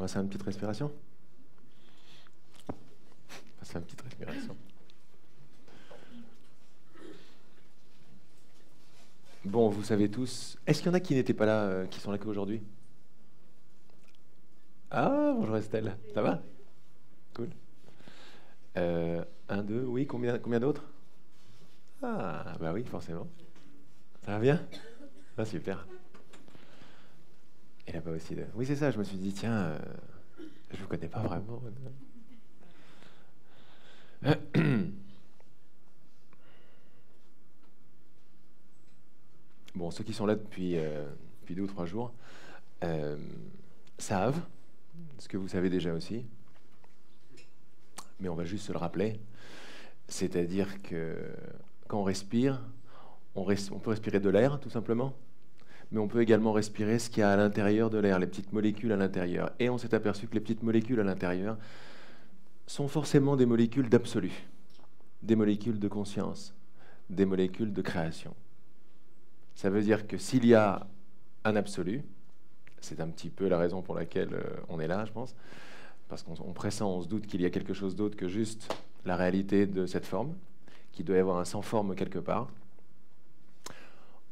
fasse une petite respiration. Fasse une petite respiration. Bon, vous savez tous. Est-ce qu'il y en a qui n'étaient pas là, qui sont là qu'aujourd'hui? Ah, bonjour Estelle. Ça va? Cool. Un, deux, oui, combien d'autres? Ah, bah oui, forcément. Ça va bien? Ah, super. Et là-bas aussi. Oui, c'est ça, je me suis dit, tiens, je vous connais pas vraiment. Bon, ceux qui sont là depuis 2 ou 3 jours savent ce que vous savez déjà aussi, mais on va juste se le rappeler. C'est-à-dire que quand on respire, on peut respirer de l'air, tout simplement, mais on peut également respirer ce qu'il y a à l'intérieur de l'air, les petites molécules à l'intérieur. Et on s'est aperçu que les petites molécules à l'intérieur sont forcément des molécules d'absolu, des molécules de conscience, des molécules de création. Ça veut dire que s'il y a un absolu, c'est un petit peu la raison pour laquelle on est là, je pense, parce qu'on pressent, on se doute qu'il y a quelque chose d'autre que juste la réalité de cette forme, qu'il doit y avoir un sans forme quelque part.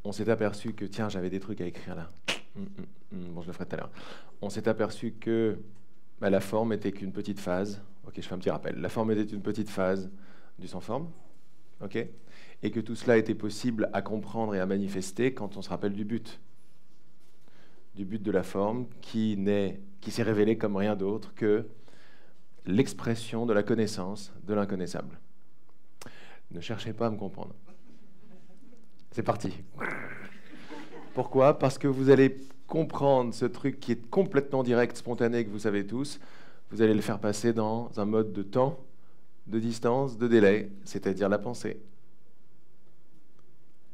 On s'est aperçu que, tiens, j'avais des trucs à écrire là. Bon, je le ferai tout à l'heure. On s'est aperçu que la forme était qu'une petite phase. Ok, je fais un petit rappel. La forme était une petite phase du sans forme. Ok, et que tout cela était possible à comprendre et à manifester quand on se rappelle du but de la forme qui s'est révélé comme rien d'autre que l'expression de la connaissance de l'inconnaissable. Ne cherchez pas à me comprendre. C'est parti. Pourquoi? Parce que vous allez comprendre ce truc qui est complètement direct, spontané, que vous savez tous. Vous allez le faire passer dans un mode de temps, de distance, de délai, c'est-à-dire la pensée.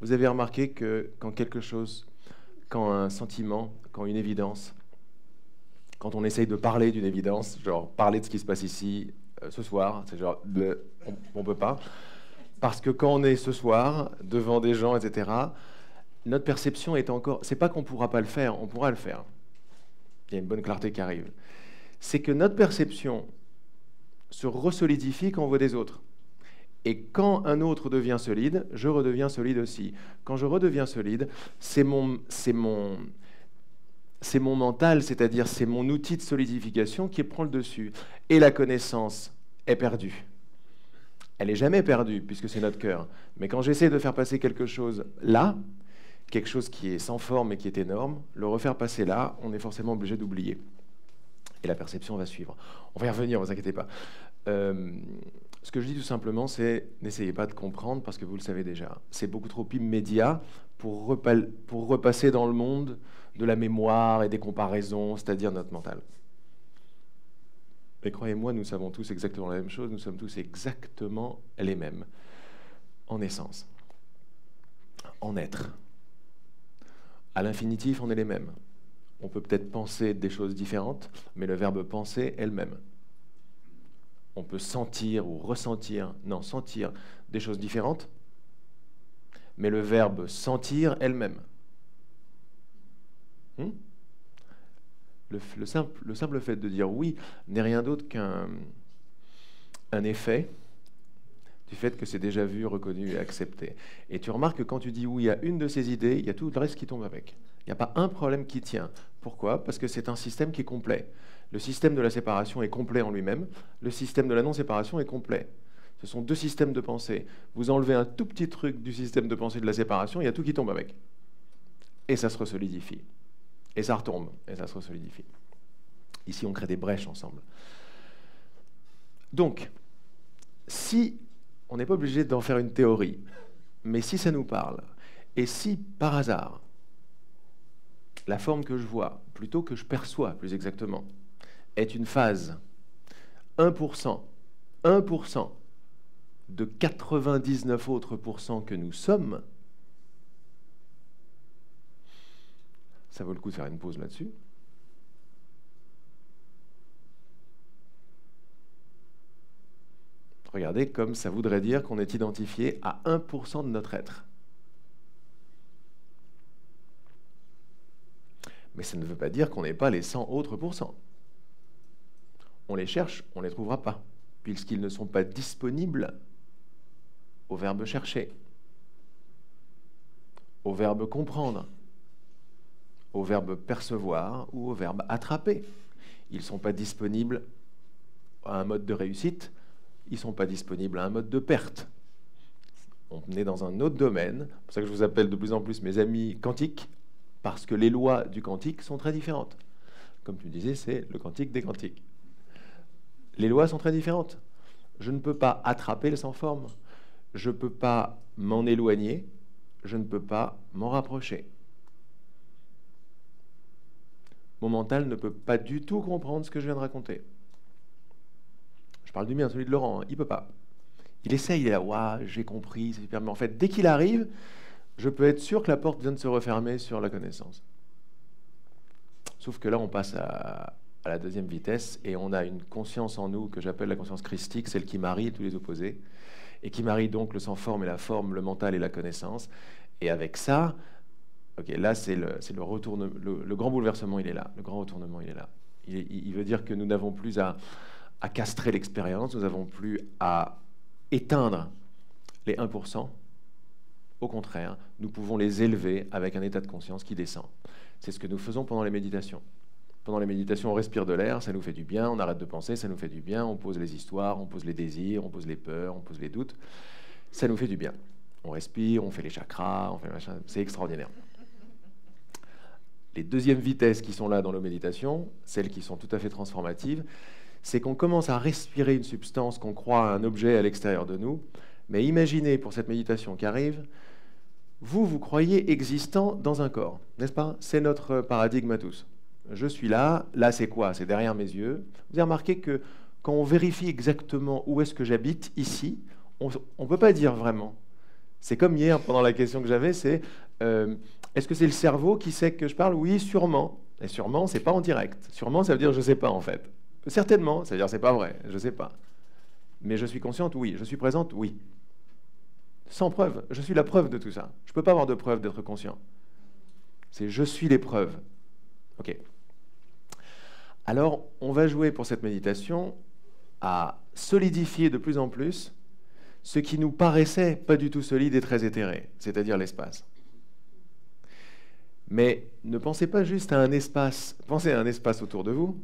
Vous avez remarqué que quand un sentiment, quand une évidence, quand on essaye de parler d'une évidence, genre parler de ce qui se passe ici ce soir, c'est genre, on peut pas. Parce que quand on est ce soir, devant des gens, etc., notre perception est encore... C'est pas qu'on pourra pas le faire, on pourra le faire. Il y a une bonne clarté qui arrive. C'est que notre perception se resolidifie quand on voit des autres. Et quand un autre devient solide, je redeviens solide aussi. Quand je redeviens solide, c'est mon mental, c'est-à-dire c'est mon outil de solidification qui prend le dessus. Et la connaissance est perdue. Elle n'est jamais perdue, puisque c'est notre cœur. Mais quand j'essaie de faire passer quelque chose là, quelque chose qui est sans forme et qui est énorme, le refaire passer là, on est forcément obligé d'oublier. Et la perception va suivre. On va y revenir, ne vous inquiétez pas. Ce que je dis tout simplement, c'est n'essayez pas de comprendre, parce que vous le savez déjà. C'est beaucoup trop immédiat pour repasser dans le monde de la mémoire et des comparaisons, c'est-à-dire notre mental. Mais croyez-moi, nous savons tous exactement la même chose, nous sommes tous exactement les mêmes, en essence, en être. À l'infinitif, on est les mêmes. On peut peut-être penser des choses différentes, mais le verbe penser est le même. On peut sentir ou ressentir, non, sentir des choses différentes, mais le verbe sentir est le même. Le simple fait de dire oui n'est rien d'autre qu'un effet du fait que c'est déjà vu, reconnu et accepté. Et tu remarques que quand tu dis oui à une de ces idées, il y a tout le reste qui tombe avec. Il n'y a pas un problème qui tient. Pourquoi? Parce que c'est un système qui est complet. Le système de la séparation est complet en lui-même. Le système de la non-séparation est complet. Ce sont deux systèmes de pensée. Vous enlevez un tout petit truc du système de pensée de la séparation, il y a tout qui tombe avec. Et ça se resolidifie. Et ça retombe, et ça se resolidifie. Ici, on crée des brèches ensemble. Donc, si on n'est pas obligé d'en faire une théorie, mais si ça nous parle, et si, par hasard, la forme que je vois, plutôt que je perçois, plus exactement, est une phase 1% de 99 autres pourcents que nous sommes, ça vaut le coup de faire une pause là-dessus. Regardez comme ça voudrait dire qu'on est identifié à 1% de notre être. Mais ça ne veut pas dire qu'on n'est pas les 100 autres pourcents. on les cherche, on ne les trouvera pas, puisqu'ils ne sont pas disponibles au verbe chercher, au verbe comprendre, au verbe percevoir ou au verbe attraper. Ils ne sont pas disponibles à un mode de réussite, ils ne sont pas disponibles à un mode de perte. On est dans un autre domaine, c'est pour ça que je vous appelle de plus en plus mes amis quantiques, parce que les lois du quantique sont très différentes. Comme tu disais, c'est le quantique des quantiques. Les lois sont très différentes. Je ne peux pas attraper le sans forme. Je ne peux pas m'en éloigner. Je ne peux pas m'en rapprocher. Mon mental ne peut pas du tout comprendre ce que je viens de raconter. Je parle du mien, celui de Laurent, hein. Il ne peut pas. Il essaye, il est là, waouh, j'ai compris, c'est super. Mais en fait, dès qu'il arrive, je peux être sûr que la porte vient de se refermer sur la connaissance. Sauf que là, on passe à la deuxième vitesse et on a une conscience en nous que j'appelle la conscience christique, celle qui marie tous les opposés, et qui marie donc le sans forme et la forme, le mental et la connaissance. Et avec ça, ok, là, c'est le retournement, le grand bouleversement, il est là. Le grand retournement, il est là. Il veut dire que nous n'avons plus à castrer l'expérience, nous n'avons plus à éteindre les 1%. Au contraire, nous pouvons les élever avec un état de conscience qui descend. C'est ce que nous faisons pendant les méditations. Pendant les méditations, on respire de l'air, ça nous fait du bien, on arrête de penser, ça nous fait du bien, on pose les histoires, on pose les désirs, on pose les peurs, on pose les doutes. Ça nous fait du bien. On respire, on fait les chakras, on fait machin, c'est extraordinaire. Les deuxièmes vitesses qui sont là dans nos méditations, celles qui sont tout à fait transformatives, c'est qu'on commence à respirer une substance qu'on croit à un objet à l'extérieur de nous. Mais imaginez, pour cette méditation qui arrive, vous croyez existant dans un corps, n'est-ce pas? C'est notre paradigme à tous. Je suis là, là c'est quoi? C'est derrière mes yeux. Vous avez remarqué que quand on vérifie exactement où est-ce que j'habite, ici, on ne peut pas dire vraiment. C'est comme hier, pendant la question que j'avais, c'est est-ce que c'est le cerveau qui sait que je parle? Oui, sûrement. Et sûrement, c'est pas en direct. Sûrement, ça veut dire je ne sais pas en fait. Certainement, ça veut dire c'est pas vrai, je ne sais pas. Mais je suis consciente, oui. Je suis présente, oui. Sans preuve. Je suis la preuve de tout ça. Je ne peux pas avoir de preuve d'être conscient. C'est je suis les preuves. OK. Alors, on va jouer pour cette méditation à solidifier de plus en plus ce qui nous paraissait pas du tout solide et très éthéré, c'est-à-dire l'espace. Mais ne pensez pas juste à un espace. Pensez à un espace autour de vous,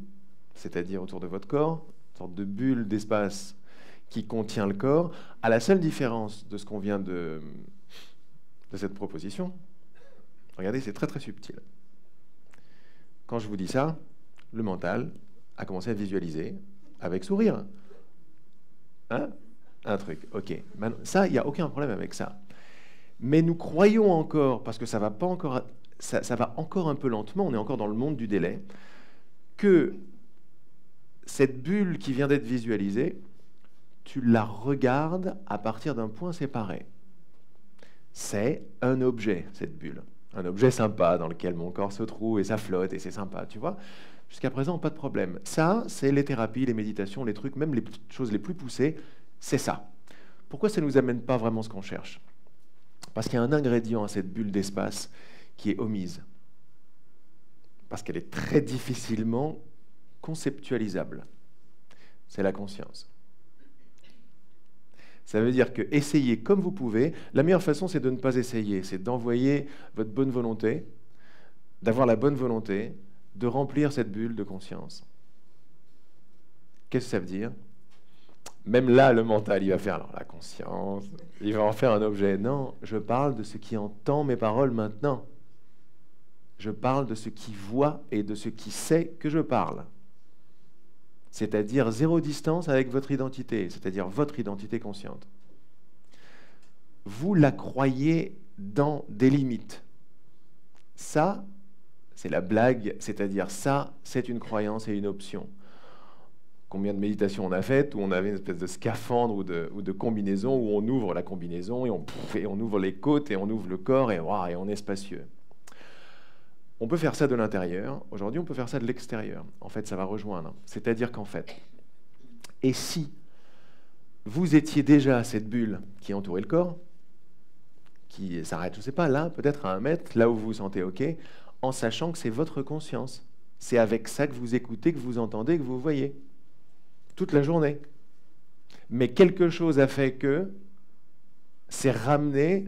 c'est-à-dire autour de votre corps, une sorte de bulle d'espace qui contient le corps, à la seule différence de ce qu'on vient de cette proposition. Regardez, c'est très très subtil. Quand je vous dis ça, le mental a commencé à visualiser avec sourire. Hein? Un truc, ok. Maintenant, ça, il n'y a aucun problème avec ça. Mais nous croyons encore, parce que ça va pas encore, ça va encore un peu lentement, on est encore dans le monde du délai, que cette bulle qui vient d'être visualisée, tu la regardes à partir d'un point séparé. C'est un objet, cette bulle. Un objet sympa dans lequel mon corps se trouve et ça flotte et c'est sympa, tu vois. Jusqu'à présent, pas de problème. Ça, c'est les thérapies, les méditations, les trucs, même les choses les plus poussées, c'est ça. Pourquoi ça ne nous amène pas vraiment ce qu'on cherche? Parce qu'il y a un ingrédient à cette bulle d'espace qui est omise. Parce qu'elle est très difficilement conceptualisable. C'est la conscience. Ça veut dire que essayez comme vous pouvez. La meilleure façon, c'est de ne pas essayer. C'est d'envoyer votre bonne volonté, d'avoir la bonne volonté, de remplir cette bulle de conscience. Qu'est-ce que ça veut dire? Même là, le mental, il va faire alors, la conscience, il va en faire un objet. Non, je parle de ce qui entend mes paroles maintenant. Je parle de ce qui voit et de ce qui sait que je parle. C'est-à-dire zéro distance avec votre identité, c'est-à-dire votre identité consciente. Vous la croyez dans des limites. Ça, c'est la blague, c'est-à-dire ça, c'est une croyance et une option. Combien de méditations on a faites où on avait une espèce de scaphandre ou de combinaison où on ouvre la combinaison et on ouvre les côtes et on ouvre le corps et on est spacieux. On peut faire ça de l'intérieur. Aujourd'hui, on peut faire ça de l'extérieur. En fait, ça va rejoindre. C'est-à-dire qu'en fait, et si vous étiez déjà cette bulle qui entourait le corps, qui s'arrête, je ne sais pas, là, peut-être à 1 mètre, là où vous vous sentez OK, en sachant que c'est votre conscience. C'est avec ça que vous écoutez, que vous entendez, que vous voyez. toute la journée. Mais quelque chose a fait que c'est ramené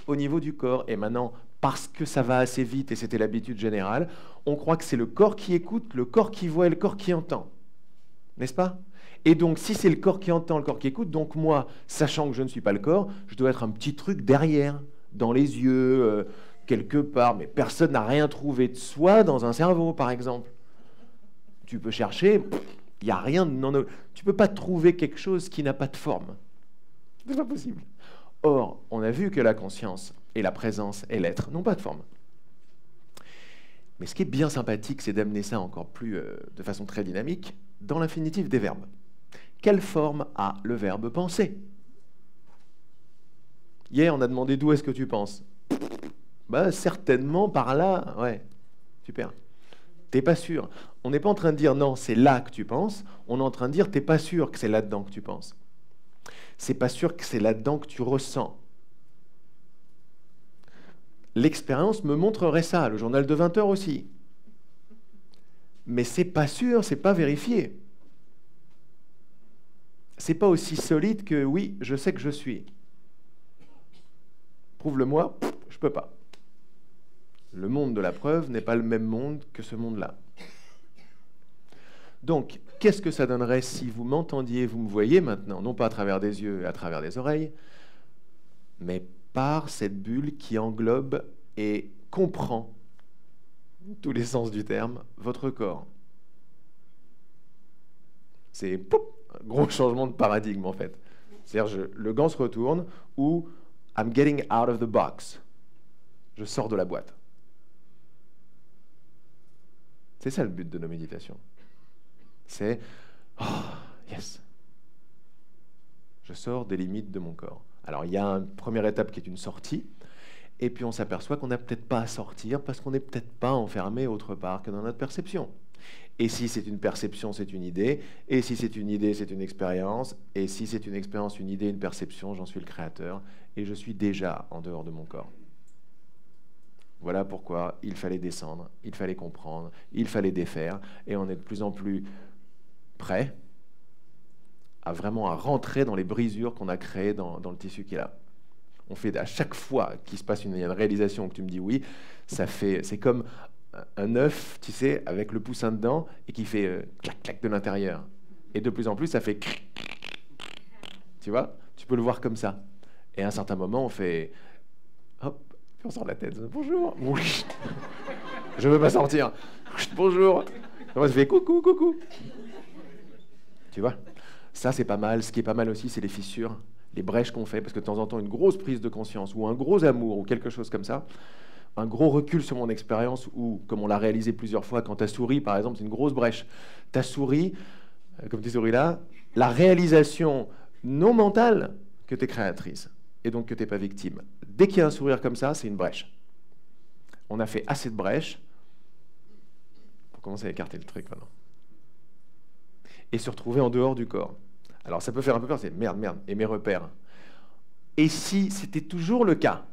au niveau du corps. Et maintenant, parce que ça va assez vite, et c'était l'habitude générale, on croit que c'est le corps qui écoute, le corps qui voit et le corps qui entend. N'est-ce pas? Et donc, si c'est le corps qui entend, le corps qui écoute, donc moi, sachant que je ne suis pas le corps, je dois être un petit truc derrière, dans les yeux, quelque part. Mais personne n'a rien trouvé de soi dans un cerveau, par exemple. Tu peux chercher, il n'y a rien de non... Tu ne peux pas trouver quelque chose qui n'a pas de forme. C'est pas possible. Or, on a vu que la conscience et la présence et l'être n'ont pas de forme. Mais ce qui est bien sympathique, c'est d'amener ça encore plus de façon très dynamique dans l'infinitif des verbes. Quelle forme a le verbe penser? Hier, on a demandé d'où est-ce que tu penses? Bah, certainement par là. Ouais, super. T'es pas sûr. On n'est pas en train de dire non, c'est là que tu penses. On est en train de dire t'es pas sûr que c'est là-dedans que tu penses. C'est pas sûr que c'est là-dedans que tu ressens. L'expérience me montrerait ça, le journal de 20 heures aussi. Mais c'est pas sûr, c'est pas vérifié. C'est pas aussi solide que oui, je sais que je suis. Prouve-le-moi, je peux pas. Le monde de la preuve n'est pas le même monde que ce monde-là. Donc, qu'est-ce que ça donnerait si vous m'entendiez, vous me voyez maintenant, non pas à travers des yeux et à travers des oreilles, mais par cette bulle qui englobe et comprend, tous les sens du terme, votre corps. C'est un gros changement de paradigme, en fait. C'est-à-dire, le gant se retourne ou I'm getting out of the box. Je sors de la boîte. C'est ça le but de nos méditations. C'est oh, yes. Je sors des limites de mon corps. Alors, il y a une première étape qui est une sortie, et puis on s'aperçoit qu'on n'a peut-être pas à sortir parce qu'on n'est peut-être pas enfermé autre part que dans notre perception. Et si c'est une perception, c'est une idée, et si c'est une idée, c'est une expérience, et si c'est une expérience, une idée, une perception, j'en suis le créateur, et je suis déjà en dehors de mon corps. Voilà pourquoi il fallait descendre, il fallait comprendre, il fallait défaire, et on est de plus en plus prêt à vraiment à rentrer dans les brisures qu'on a créées dans le tissu qu'il a. On fait à chaque fois qu'il se passe une réalisation que tu me dis oui, c'est comme un œuf, tu sais, avec le poussin dedans et qui fait clac clac de l'intérieur. Et de plus en plus, ça fait tu vois, tu peux le voir comme ça. Et à un certain moment, on fait hop, puis on sort la tête. Bonjour. Oui. Je veux pas sortir. Bonjour. On se fait coucou, coucou. Tu vois, ça c'est pas mal. Ce qui est pas mal aussi, c'est les fissures, les brèches qu'on fait, parce que de temps en temps, une grosse prise de conscience ou un gros amour ou quelque chose comme ça, un gros recul sur mon expérience ou, comme on l'a réalisé plusieurs fois, quand tu as souri, par exemple, c'est une grosse brèche. Tu as souri, comme tu souris là, la réalisation non mentale que tu es créatrice et donc que tu n'es pas victime. Dès qu'il y a un sourire comme ça, c'est une brèche. On a fait assez de brèches pour commencer à écarter le truc maintenant. Et se retrouver en dehors du corps. Alors ça peut faire un peu peur, c'est merde, et mes repères. Et si c'était toujours le cas?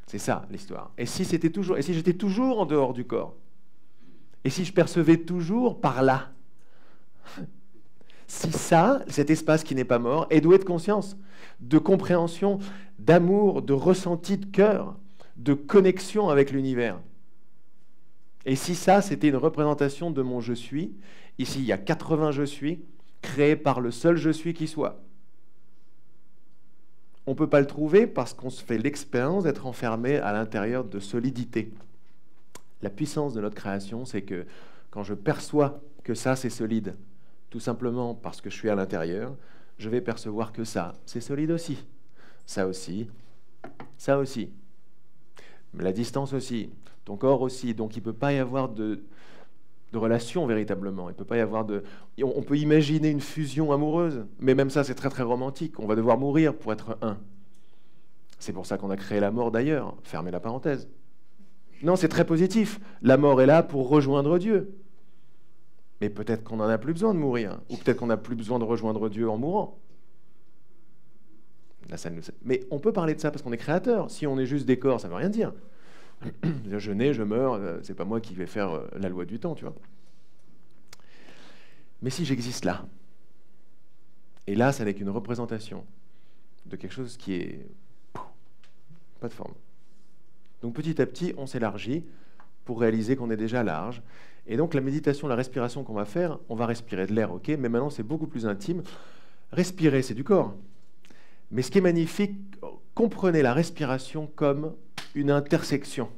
C'est ça l'histoire. Et si j'étais toujours en dehors du corps? Et si je percevais toujours par là? Si ça, cet espace qui n'est pas mort, est doué de conscience, de compréhension, d'amour, de ressenti de cœur, de connexion avec l'univers. Et si ça, c'était une représentation de mon je suis, ici il y a 80 je suis, créés par le seul je suis qui soit. On ne peut pas le trouver parce qu'on se fait l'expérience d'être enfermé à l'intérieur de solidité. La puissance de notre création, c'est que quand je perçois que ça, c'est solide, tout simplement parce que je suis à l'intérieur, je vais percevoir que ça, c'est solide aussi. Ça aussi, ça aussi. La distance aussi, ton corps aussi. Donc il ne peut pas y avoir de relation véritablement. Il peut pas y avoir de... On peut imaginer une fusion amoureuse, mais même ça, c'est très très romantique. On va devoir mourir pour être un. C'est pour ça qu'on a créé la mort d'ailleurs. Fermez la parenthèse. Non, c'est très positif. La mort est là pour rejoindre Dieu. Mais peut-être qu'on n'en a plus besoin de mourir, ou peut-être qu'on n'a plus besoin de rejoindre Dieu en mourant. Là, ça nous... Mais on peut parler de ça parce qu'on est créateur. Si on est juste des corps, ça ne veut rien dire. Je nais, je meurs, c'est pas moi qui vais faire la loi du temps, tu vois. Mais si j'existe là, Et là, ça n'est qu'une représentation de quelque chose qui est pas de forme. Donc petit à petit, on s'élargit pour réaliser qu'on est déjà large. Et donc la méditation, la respiration qu'on va faire, on va respirer de l'air, ok, mais maintenant c'est beaucoup plus intime. Respirer, c'est du corps. Mais ce qui est magnifique, comprenez la respiration comme une intersection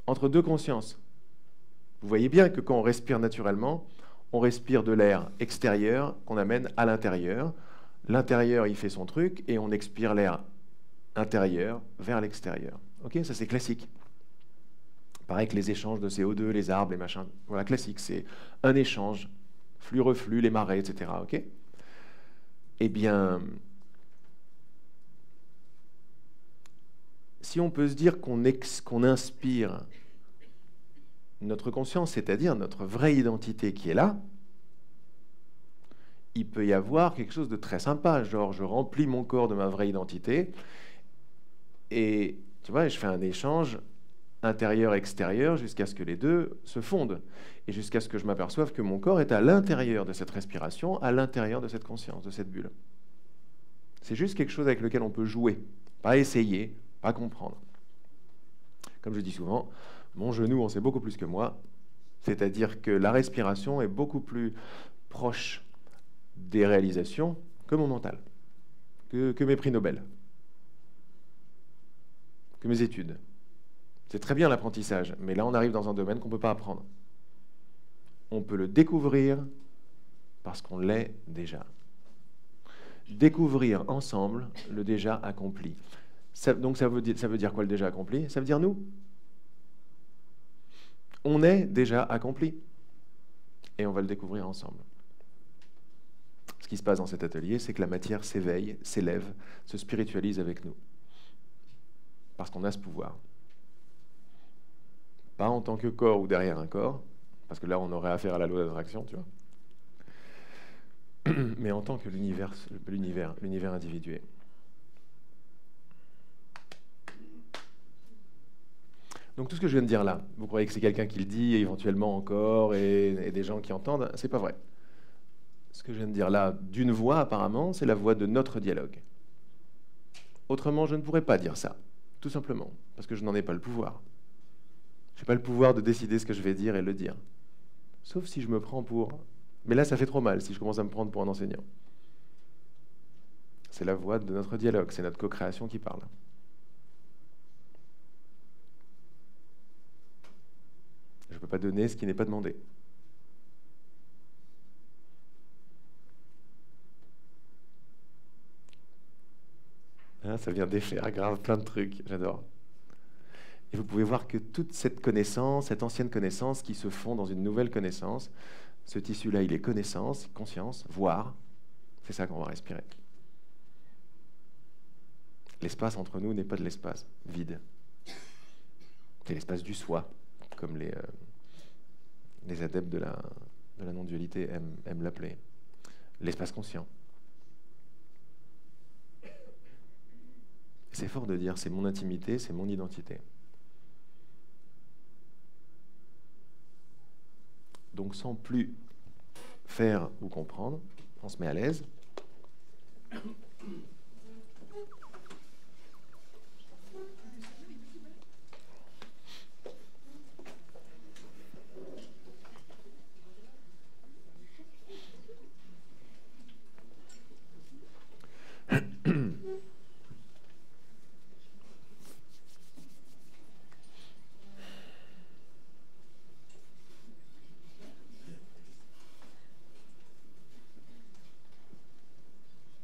entre deux consciences. Vous voyez bien que quand on respire naturellement, on respire de l'air extérieur qu'on amène à l'intérieur. L'intérieur, il fait son truc et on expire l'air intérieur vers l'extérieur. Ok, ça c'est classique. Pareil que les échanges de CO2, les arbres, les machins. Voilà, classique, c'est un échange, flux-reflux, les marées, etc. Ok. Eh bien, si on peut se dire qu'on inspire notre conscience, c'est-à-dire notre vraie identité qui est là, il peut y avoir quelque chose de très sympa, genre je remplis mon corps de ma vraie identité et tu vois, je fais un échange intérieur-extérieur jusqu'à ce que les deux se fondent et jusqu'à ce que je m'aperçoive que mon corps est à l'intérieur de cette respiration, à l'intérieur de cette conscience, de cette bulle. C'est juste quelque chose avec lequel on peut jouer, pas essayer, pas comprendre. Comme je dis souvent, mon genou en sait beaucoup plus que moi, c'est-à-dire que la respiration est beaucoup plus proche des réalisations que mon mental, que mes prix Nobel, que mes études. C'est très bien l'apprentissage, mais là on arrive dans un domaine qu'on ne peut pas apprendre. On peut le découvrir parce qu'on l'est déjà. Découvrir ensemble le déjà accompli. Donc ça veut dire quoi le déjà accompli? Ça veut dire nous. On est déjà accompli. Et on va le découvrir ensemble. Ce qui se passe dans cet atelier, c'est que la matière s'éveille, s'élève, se spiritualise avec nous. Parce qu'on a ce pouvoir. Pas en tant que corps ou derrière un corps, parce que là on aurait affaire à la loi d'attraction, tu vois. Mais en tant que l'univers individué. Donc tout ce que je viens de dire là, vous croyez que c'est quelqu'un qui le dit, éventuellement encore, et des gens qui entendent, c'est pas vrai. Ce que je viens de dire là, d'une voix apparemment, c'est la voix de notre dialogue. Autrement, je ne pourrais pas dire ça, tout simplement, parce que je n'en ai pas le pouvoir. Je n'ai pas le pouvoir de décider ce que je vais dire et le dire. Sauf si je me prends pour... Mais là, ça fait trop mal si je commence à me prendre pour un enseignant. C'est la voix de notre dialogue, c'est notre co-création qui parle. Je ne peux pas donner ce qui n'est pas demandé. Hein, ça vient défaire grave plein de trucs, j'adore. Et vous pouvez voir que toute cette connaissance, cette ancienne connaissance qui se fond dans une nouvelle connaissance, ce tissu-là, il est connaissance, conscience, voir. C'est ça qu'on va respirer. L'espace entre nous n'est pas de l'espace vide. C'est l'espace du soi, comme les adeptes de la non-dualité aiment l'appeler. L'espace conscient. C'est fort de dire, c'est mon intimité, c'est mon identité. Donc sans plus faire ou comprendre, on se met à l'aise.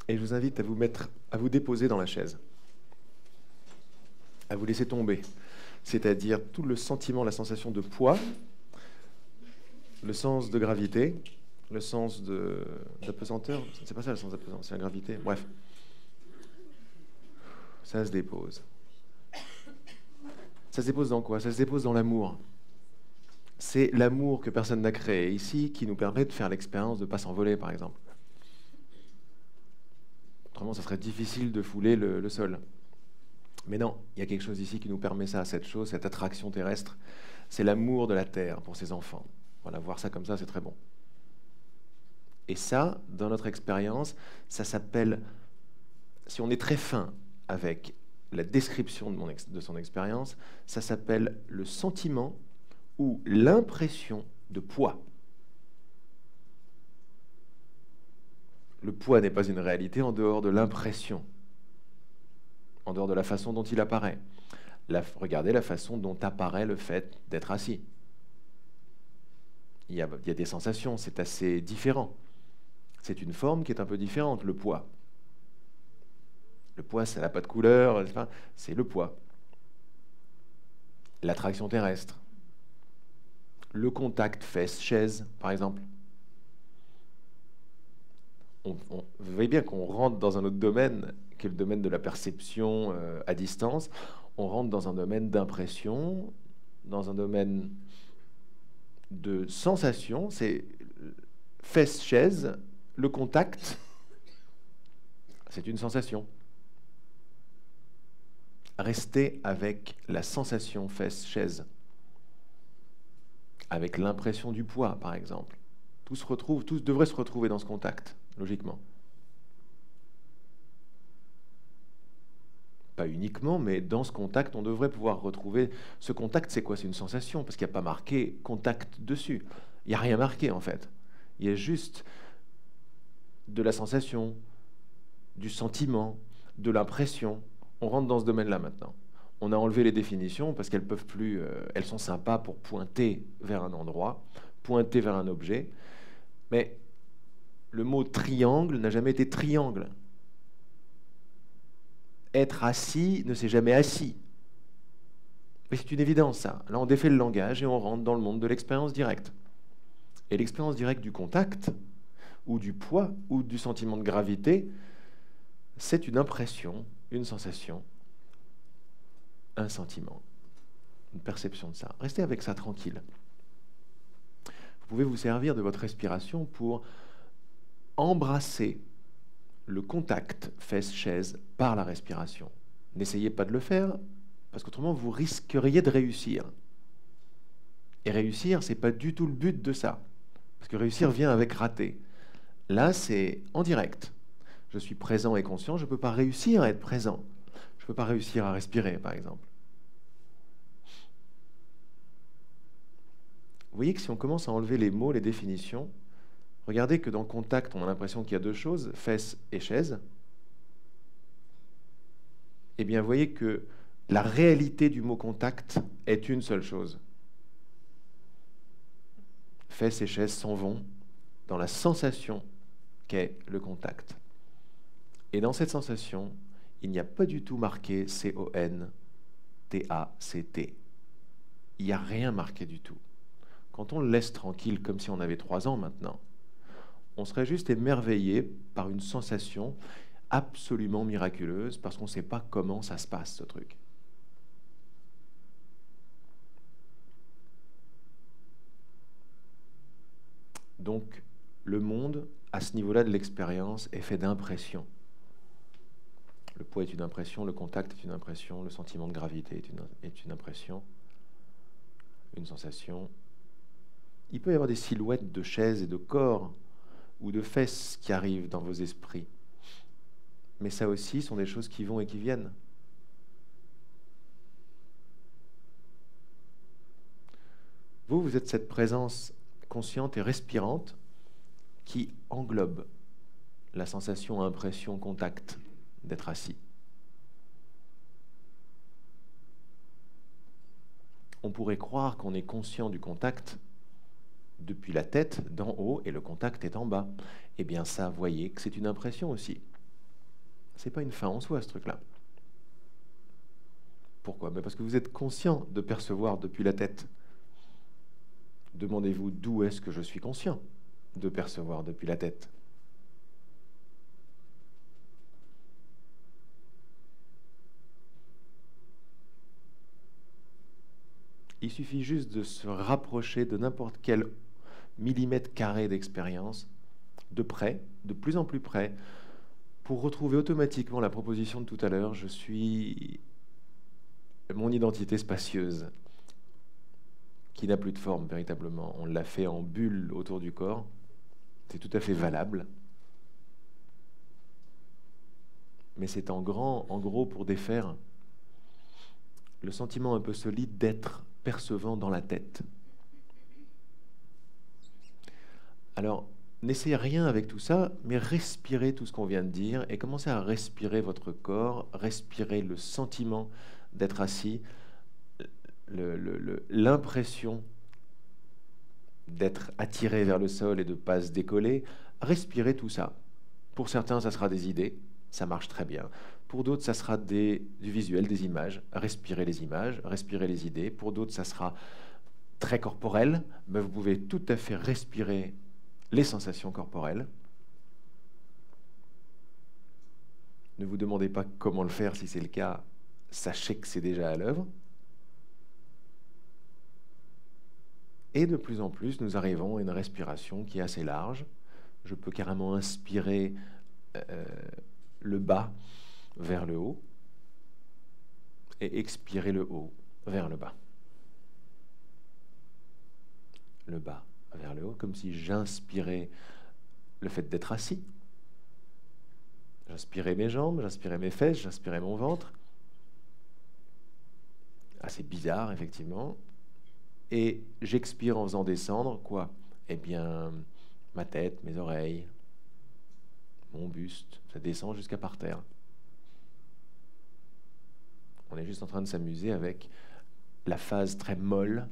Et je vous invite à vous déposer dans la chaise, à vous laisser tomber, c'est-à-dire tout le sentiment, la sensation de poids, le sens de gravité, le sens d'apesanteur, c'est pas ça le sens d'apesanteur, c'est la gravité, bref. Ça se dépose. Ça se dépose dans quoi? Ça se dépose dans l'amour. C'est l'amour que personne n'a créé ici qui nous permet de faire l'expérience de ne pas s'envoler, par exemple. Autrement, ça serait difficile de fouler le sol. Mais non, il y a quelque chose ici qui nous permet ça, cette chose, cette attraction terrestre. C'est l'amour de la Terre pour ses enfants. Voilà, voir ça comme ça, c'est très bon. Et ça, dans notre expérience, ça s'appelle, si on est très fin avec la description de son expérience, ça s'appelle le sentiment ou l'impression de poids. Le poids n'est pas une réalité en dehors de l'impression, en dehors de la façon dont il apparaît. Regardez la façon dont apparaît le fait d'être assis. Il y a des sensations, c'est assez différent. C'est une forme qui est un peu différente, le poids. Le poids, ça n'a pas de couleur, c'est le poids. L'attraction terrestre. Le contact fesse-chaise, par exemple. Vous voyez bien qu'on rentre dans un autre domaine, qui est le domaine de la perception à distance. On rentre dans un domaine d'impression, dans un domaine de sensation. C'est fesse-chaise, le contact, c'est une sensation. Restez avec la sensation fesse-chaise, avec l'impression du poids, par exemple. Tous devraient se retrouver dans ce contact, logiquement. Pas uniquement, mais dans ce contact, on devrait pouvoir retrouver... Ce contact, c'est quoi? C'est une sensation, parce qu'il n'y a pas marqué contact dessus. Il n'y a rien marqué, en fait. Il y a juste de la sensation, du sentiment, de l'impression. On rentre dans ce domaine-là maintenant. On a enlevé les définitions parce qu'elles peuvent plus... elles sont sympas pour pointer vers un endroit, pointer vers un objet. Mais le mot triangle n'a jamais été triangle. Être assis ne s'est jamais assis. Mais c'est une évidence, ça. Là, on défait le langage et on rentre dans le monde de l'expérience directe. Et l'expérience directe du contact, ou du poids, ou du sentiment de gravité, c'est une impression, une sensation, un sentiment, une perception de ça. Restez avec ça tranquille. Vous pouvez vous servir de votre respiration pour embrasser le contact fesse-chaise par la respiration. N'essayez pas de le faire, parce qu'autrement, vous risqueriez de réussir. Et réussir, ce n'est pas du tout le but de ça. Parce que réussir vient avec rater. Là, c'est en direct. Je suis présent et conscient, je ne peux pas réussir à être présent. Je ne peux pas réussir à respirer, par exemple. Vous voyez que si on commence à enlever les mots, les définitions, regardez que dans contact, on a l'impression qu'il y a deux choses, fesses et chaise. Eh bien, vous voyez que la réalité du mot contact est une seule chose. Fesses et chaises s'en vont dans la sensation qu'est le contact. Et dans cette sensation, il n'y a pas du tout marqué C-O-N-T-A-C-T. Il n'y a rien marqué du tout. Quand on le laisse tranquille, comme si on avait 3 ans maintenant, on serait juste émerveillé par une sensation absolument miraculeuse, parce qu'on ne sait pas comment ça se passe, ce truc. Donc, le monde, à ce niveau-là de l'expérience, est fait d'impressions. Le poids est une impression, le contact est une impression, le sentiment de gravité est une impression, une sensation. Il peut y avoir des silhouettes de chaises et de corps ou de fesses qui arrivent dans vos esprits. Mais ça aussi sont des choses qui vont et qui viennent. Vous êtes cette présence consciente et respirante qui englobe la sensation, impression, contact d'être assis. On pourrait croire qu'on est conscient du contact depuis la tête d'en haut et le contact est en bas. Eh bien ça, voyez que c'est une impression aussi. C'est pas une fin en soi, ce truc-là. Pourquoi? Parce que vous êtes conscient de percevoir depuis la tête. Demandez-vous d'où est-ce que je suis conscient de percevoir depuis la tête. Il suffit juste de se rapprocher de n'importe quel millimètre carré d'expérience, de près, de plus en plus près, pour retrouver automatiquement la proposition de tout à l'heure, je suis mon identité spacieuse, qui n'a plus de forme véritablement. On l'a fait en bulle autour du corps, C'est tout à fait valable. Mais c'est en gros, pour défaire le sentiment un peu solide d'être percevant dans la tête. Alors, n'essayez rien avec tout ça, mais respirez tout ce qu'on vient de dire et commencez à respirer votre corps, respirez le sentiment d'être assis, l'impression d'être attiré vers le sol et de ne pas se décoller. Respirez tout ça. Pour certains, ça sera des idées, ça marche très bien. Pour d'autres, ça sera du visuel, des images. Respirez les images, respirez les idées. Pour d'autres, ça sera très corporel, mais vous pouvez tout à fait respirer les sensations corporelles. Ne vous demandez pas comment le faire. Si c'est le cas, sachez que c'est déjà à l'œuvre. Et de plus en plus, nous arrivons à une respiration qui est assez large. Je peux carrément inspirer le bas vers le haut et expirer le haut vers le bas. Le bas vers le haut, comme si j'inspirais le fait d'être assis. J'inspirais mes jambes, j'inspirais mes fesses, j'inspirais mon ventre. Assez bizarre, effectivement. Et j'expire en faisant descendre, quoi? Eh bien, ma tête, mes oreilles, mon buste, ça descend jusqu'à par terre. On est juste en train de s'amuser avec la phase très molle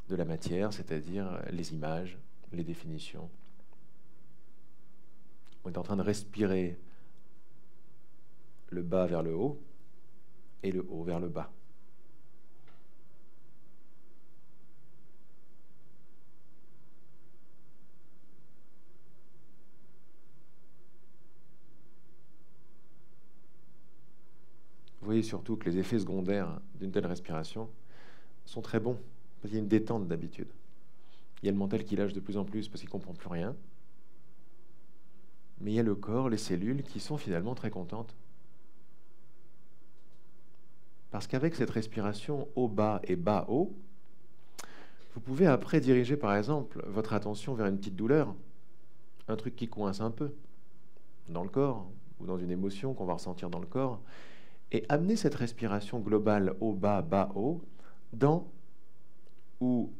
de la matière, c'est-à-dire les images, les définitions. On est en train de respirer le bas vers le haut et le haut vers le bas. Vous voyez surtout que les effets secondaires d'une telle respiration sont très bons, parce qu'il y a une détente d'habitude. Il y a le mental qui lâche de plus en plus parce qu'il ne comprend plus rien. Mais il y a le corps, les cellules qui sont finalement très contentes. Parce qu'avec cette respiration haut-bas et bas-haut, vous pouvez après diriger par exemple votre attention vers une petite douleur, un truc qui coince un peu dans le corps ou dans une émotion qu'on va ressentir dans le corps, et amener cette respiration globale haut-bas, bas-haut, dans ou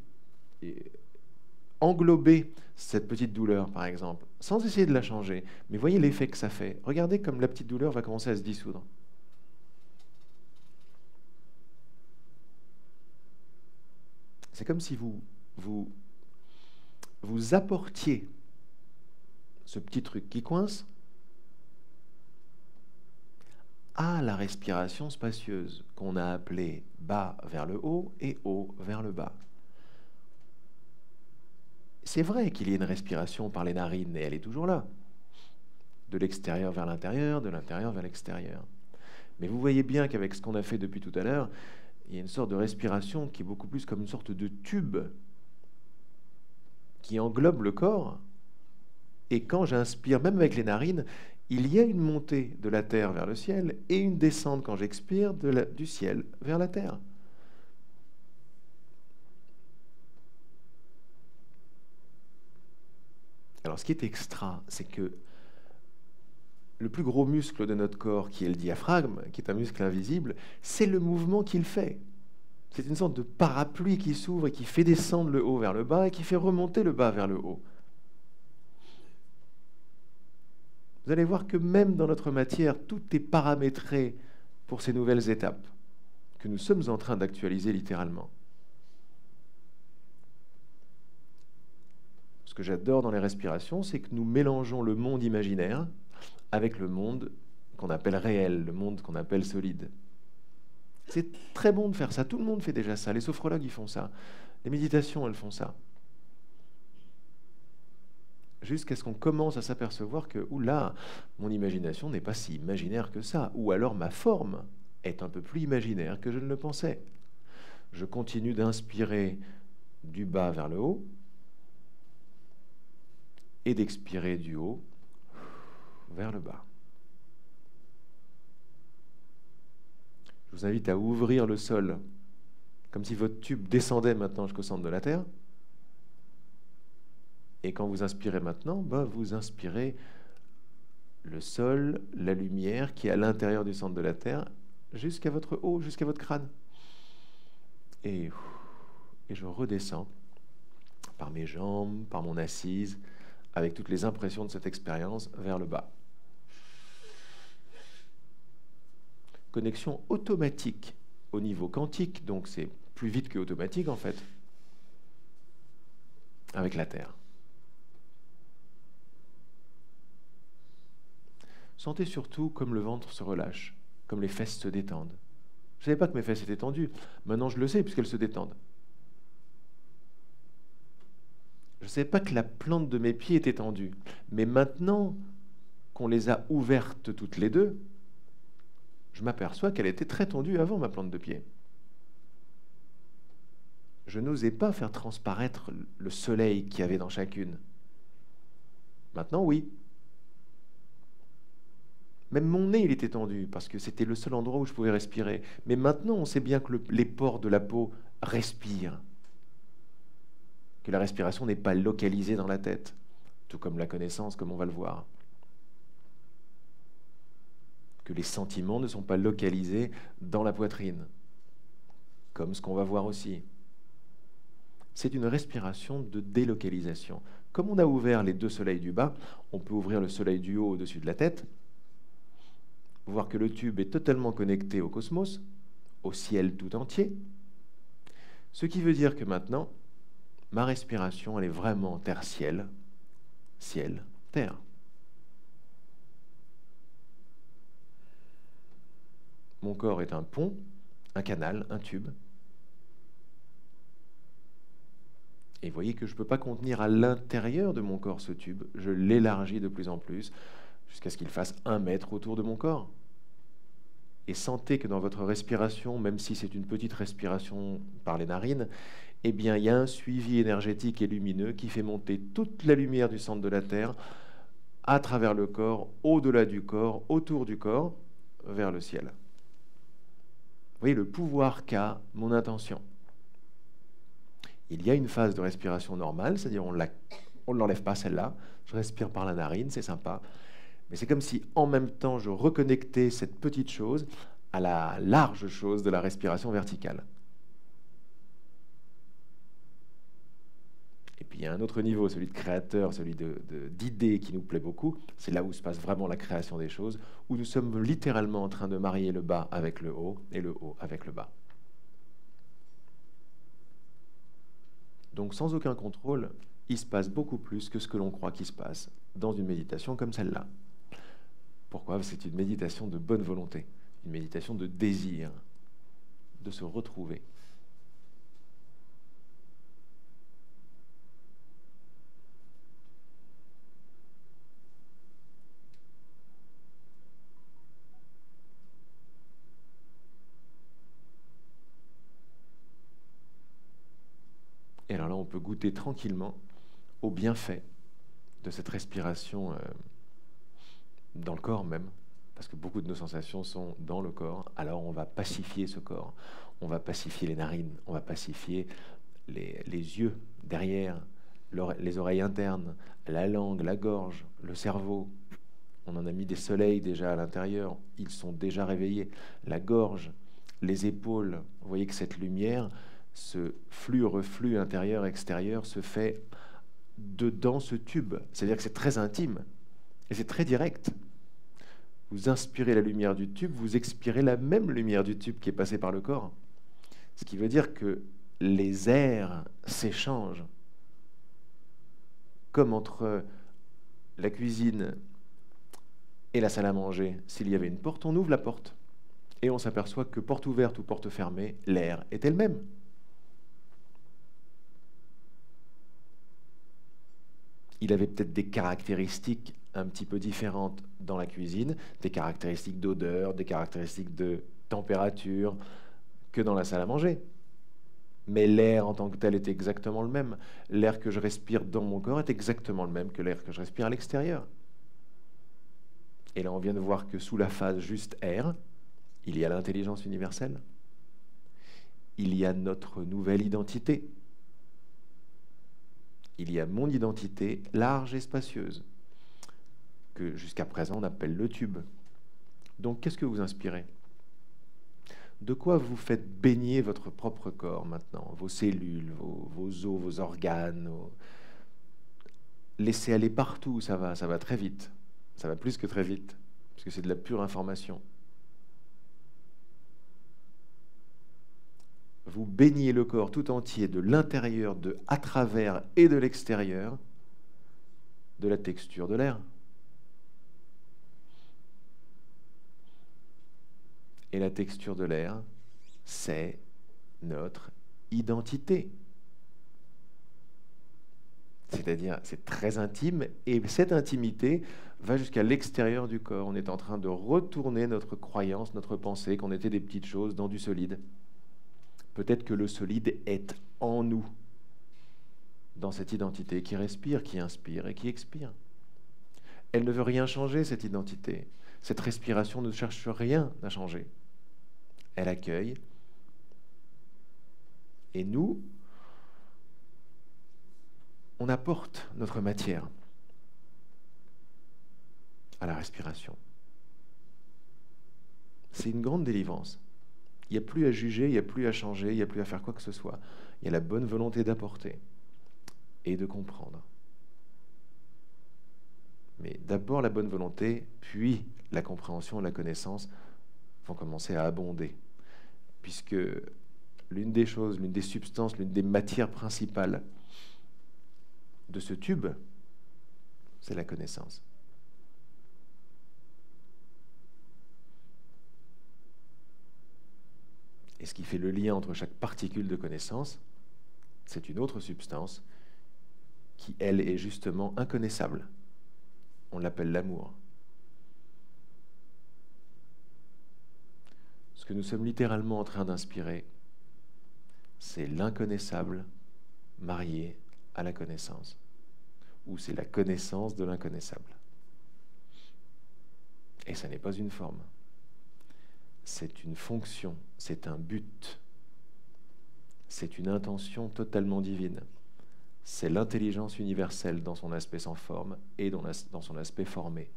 englober cette petite douleur, par exemple, sans essayer de la changer. Mais voyez l'effet que ça fait. Regardez comme la petite douleur va commencer à se dissoudre. C'est comme si vous apportiez ce petit truc qui coince à la respiration spacieuse qu'on a appelée bas vers le haut et haut vers le bas. C'est vrai qu'il y a une respiration par les narines, et elle est toujours là. De l'extérieur vers l'intérieur, de l'intérieur vers l'extérieur. Mais vous voyez bien qu'avec ce qu'on a fait depuis tout à l'heure, il y a une sorte de respiration qui est beaucoup plus comme une sorte de tube qui englobe le corps. Et quand j'inspire, même avec les narines, il y a une montée de la terre vers le ciel et une descente quand j'expire du ciel vers la terre. Alors, ce qui est extra, c'est que le plus gros muscle de notre corps, qui est le diaphragme, qui est un muscle invisible, c'est le mouvement qu'il fait. C'est une sorte de parapluie qui s'ouvre et qui fait descendre le haut vers le bas et qui fait remonter le bas vers le haut. Vous allez voir que même dans notre matière, tout est paramétré pour ces nouvelles étapes que nous sommes en train d'actualiser littéralement. Ce que j'adore dans les respirations, c'est que nous mélangeons le monde imaginaire avec le monde qu'on appelle réel, le monde qu'on appelle solide. C'est très bon de faire ça. Tout le monde fait déjà ça. Les sophrologues, ils font ça. Les méditations, elles font ça. Jusqu'à ce qu'on commence à s'apercevoir que, oula, mon imagination n'est pas si imaginaire que ça. Ou alors ma forme est un peu plus imaginaire que je ne le pensais. Je continue d'inspirer du bas vers le haut et d'expirer du haut vers le bas. Je vous invite à ouvrir le sol, comme si votre tube descendait maintenant jusqu'au centre de la Terre. Et quand vous inspirez maintenant, bah, vous inspirez le sol, la lumière qui est à l'intérieur du centre de la Terre, jusqu'à votre haut, jusqu'à votre crâne. Et je redescends par mes jambes, par mon assise, avec toutes les impressions de cette expérience vers le bas. Connexion automatique au niveau quantique, donc c'est plus vite que automatique en fait, avec la Terre. Sentez surtout comme le ventre se relâche, comme les fesses se détendent. Je ne savais pas que mes fesses étaient tendues. Maintenant, je le sais puisqu'elles se détendent. Je ne savais pas que la plante de mes pieds était tendue. Mais maintenant qu'on les a ouvertes toutes les deux, je m'aperçois qu'elle était très tendue avant ma plante de pied. Je n'osais pas faire transparaître le soleil qu'il y avait dans chacune. Maintenant, oui. Même mon nez, il était tendu, parce que c'était le seul endroit où je pouvais respirer. Mais maintenant, on sait bien que les pores de la peau respirent. Que la respiration n'est pas localisée dans la tête, tout comme la connaissance, comme on va le voir. Que les sentiments ne sont pas localisés dans la poitrine, comme ce qu'on va voir aussi. C'est une respiration de délocalisation. Comme on a ouvert les deux soleils du bas, on peut ouvrir le soleil du haut au-dessus de la tête, voir que le tube est totalement connecté au cosmos, au ciel tout entier, ce qui veut dire que maintenant, ma respiration, elle est vraiment terre-ciel, ciel-terre. Mon corps est un pont, un canal, un tube. Et vous voyez que je ne peux pas contenir à l'intérieur de mon corps ce tube. Je l'élargis de plus en plus jusqu'à ce qu'il fasse 1 mètre autour de mon corps. Et sentez que dans votre respiration, même si c'est une petite respiration par les narines, eh bien, il y a un suivi énergétique et lumineux qui fait monter toute la lumière du centre de la Terre à travers le corps, au-delà du corps, autour du corps, vers le ciel. Vous voyez le pouvoir qu'a mon intention. Il y a une phase de respiration normale, c'est-à-dire on ne l'enlève pas celle-là, je respire par la narine, c'est sympa. Mais c'est comme si, en même temps, je reconnectais cette petite chose à la large chose de la respiration verticale. Et puis, il y a un autre niveau, celui de créateur, celui d'idée qui nous plaît beaucoup. C'est là où se passe vraiment la création des choses, où nous sommes littéralement en train de marier le bas avec le haut et le haut avec le bas. Donc, sans aucun contrôle, il se passe beaucoup plus que ce que l'on croit qu'il se passe dans une méditation comme celle-là. Pourquoi? C'est une méditation de bonne volonté, une méditation de désir, de se retrouver. Et alors là, on peut goûter tranquillement au bienfait de cette respiration dans le corps même, parce que beaucoup de nos sensations sont dans le corps. Alors on va pacifier ce corps, on va pacifier les narines, on va pacifier les yeux derrière, les oreilles internes, la langue, la gorge, le cerveau. On en a mis des soleils déjà à l'intérieur, ils sont déjà réveillés. La gorge, les épaules, vous voyez que cette lumière, ce flux-reflux intérieur-extérieur se fait dedans ce tube. C'est-à-dire que c'est très intime et c'est très direct. Vous inspirez la lumière du tube, vous expirez la même lumière du tube qui est passée par le corps. Ce qui veut dire que les airs s'échangent. Comme entre la cuisine et la salle à manger, s'il y avait une porte, on ouvre la porte. Et on s'aperçoit que porte ouverte ou porte fermée, l'air est le même. Il avait peut-être des caractéristiques un petit peu différentes dans la cuisine, des caractéristiques d'odeur, des caractéristiques de température que dans la salle à manger. Mais l'air en tant que tel est exactement le même. L'air que je respire dans mon corps est exactement le même que l'air que je respire à l'extérieur. Et là, on vient de voir que sous la phase juste air, il y a l'intelligence universelle. Il y a notre nouvelle identité. il y a mon identité large et spacieuse, que jusqu'à présent on appelle le tube. Donc qu'est-ce que vous inspirez? De quoi vous faites baigner votre propre corps maintenant? Vos cellules, vos os, vos organes. Laissez aller partout, ça va très vite. Ça va plus que très vite, parce que c'est de la pure information. Vous baignez le corps tout entier de l'intérieur, à travers et de l'extérieur, de la texture de l'air. Et la texture de l'air, c'est notre identité. C'est-à-dire, c'est très intime, et cette intimité va jusqu'à l'extérieur du corps. On est en train de retourner notre croyance, notre pensée, qu'on était des petites choses dans du solide. Peut-être que le solide est en nous, dans cette identité qui respire, qui inspire et qui expire. Elle ne veut rien changer, cette identité. Cette respiration ne cherche rien à changer. Elle accueille. Et nous, on apporte notre matière à la respiration. C'est une grande délivrance. Il n'y a plus à juger, il n'y a plus à changer, il n'y a plus à faire quoi que ce soit. Il y a la bonne volonté d'apporter et de comprendre. Mais d'abord la bonne volonté, puis la compréhension et la connaissance vont commencer à abonder. Puisque l'une des choses, l'une des substances, l'une des matières principales de ce tube, c'est la connaissance. Et ce qui fait le lien entre chaque particule de connaissance, c'est une autre substance qui, elle, est justement inconnaissable. On l'appelle l'amour. Ce que nous sommes littéralement en train d'inspirer, c'est l'inconnaissable marié à la connaissance, ou c'est la connaissance de l'inconnaissable. Et ça n'est pas une forme. C'est une fonction, c'est un but, c'est une intention totalement divine. C'est l'intelligence universelle dans son aspect sans forme et dans son aspect formé.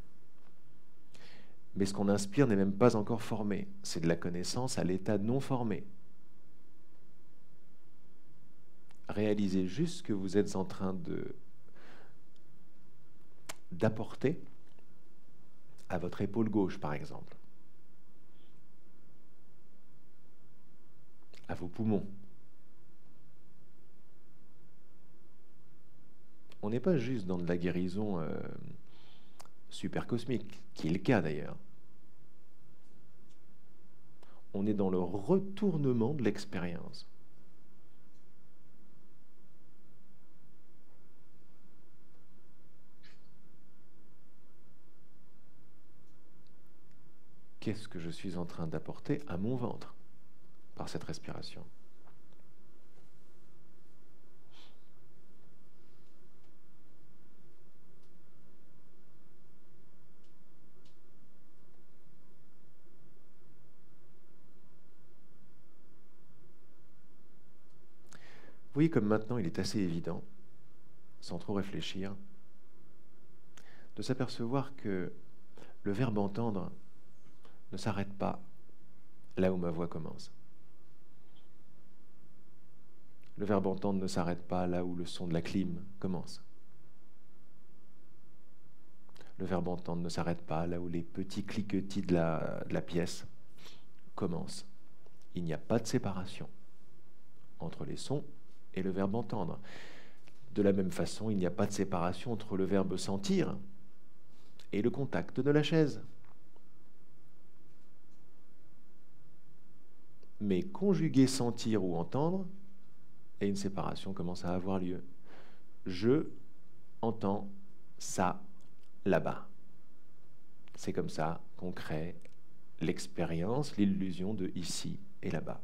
Mais ce qu'on inspire n'est même pas encore formé. C'est de la connaissance à l'état non formé. Réalisez juste ce que vous êtes en train d'apporter à votre épaule gauche, par exemple, à vos poumons. On n'est pas juste dans de la guérison super cosmique, qui est le cas d'ailleurs. On est dans le retournement de l'expérience. Qu'est-ce que je suis en train d'apporter à mon ventre par cette respiration ? Vous voyez comme maintenant il est assez évident, sans trop réfléchir, de s'apercevoir que le verbe entendre ne s'arrête pas là où ma voix commence. Le verbe entendre ne s'arrête pas là où le son de la clim commence. Le verbe entendre ne s'arrête pas là où les petits cliquetis de la pièce commencent. Il n'y a pas de séparation entre les sons et le verbe entendre. De la même façon, il n'y a pas de séparation entre le verbe sentir et le contact de la chaise. Mais conjuguer sentir ou entendre, et une séparation commence à avoir lieu. Je entends ça là-bas. C'est comme ça qu'on crée l'expérience, l'illusion de ici et là-bas.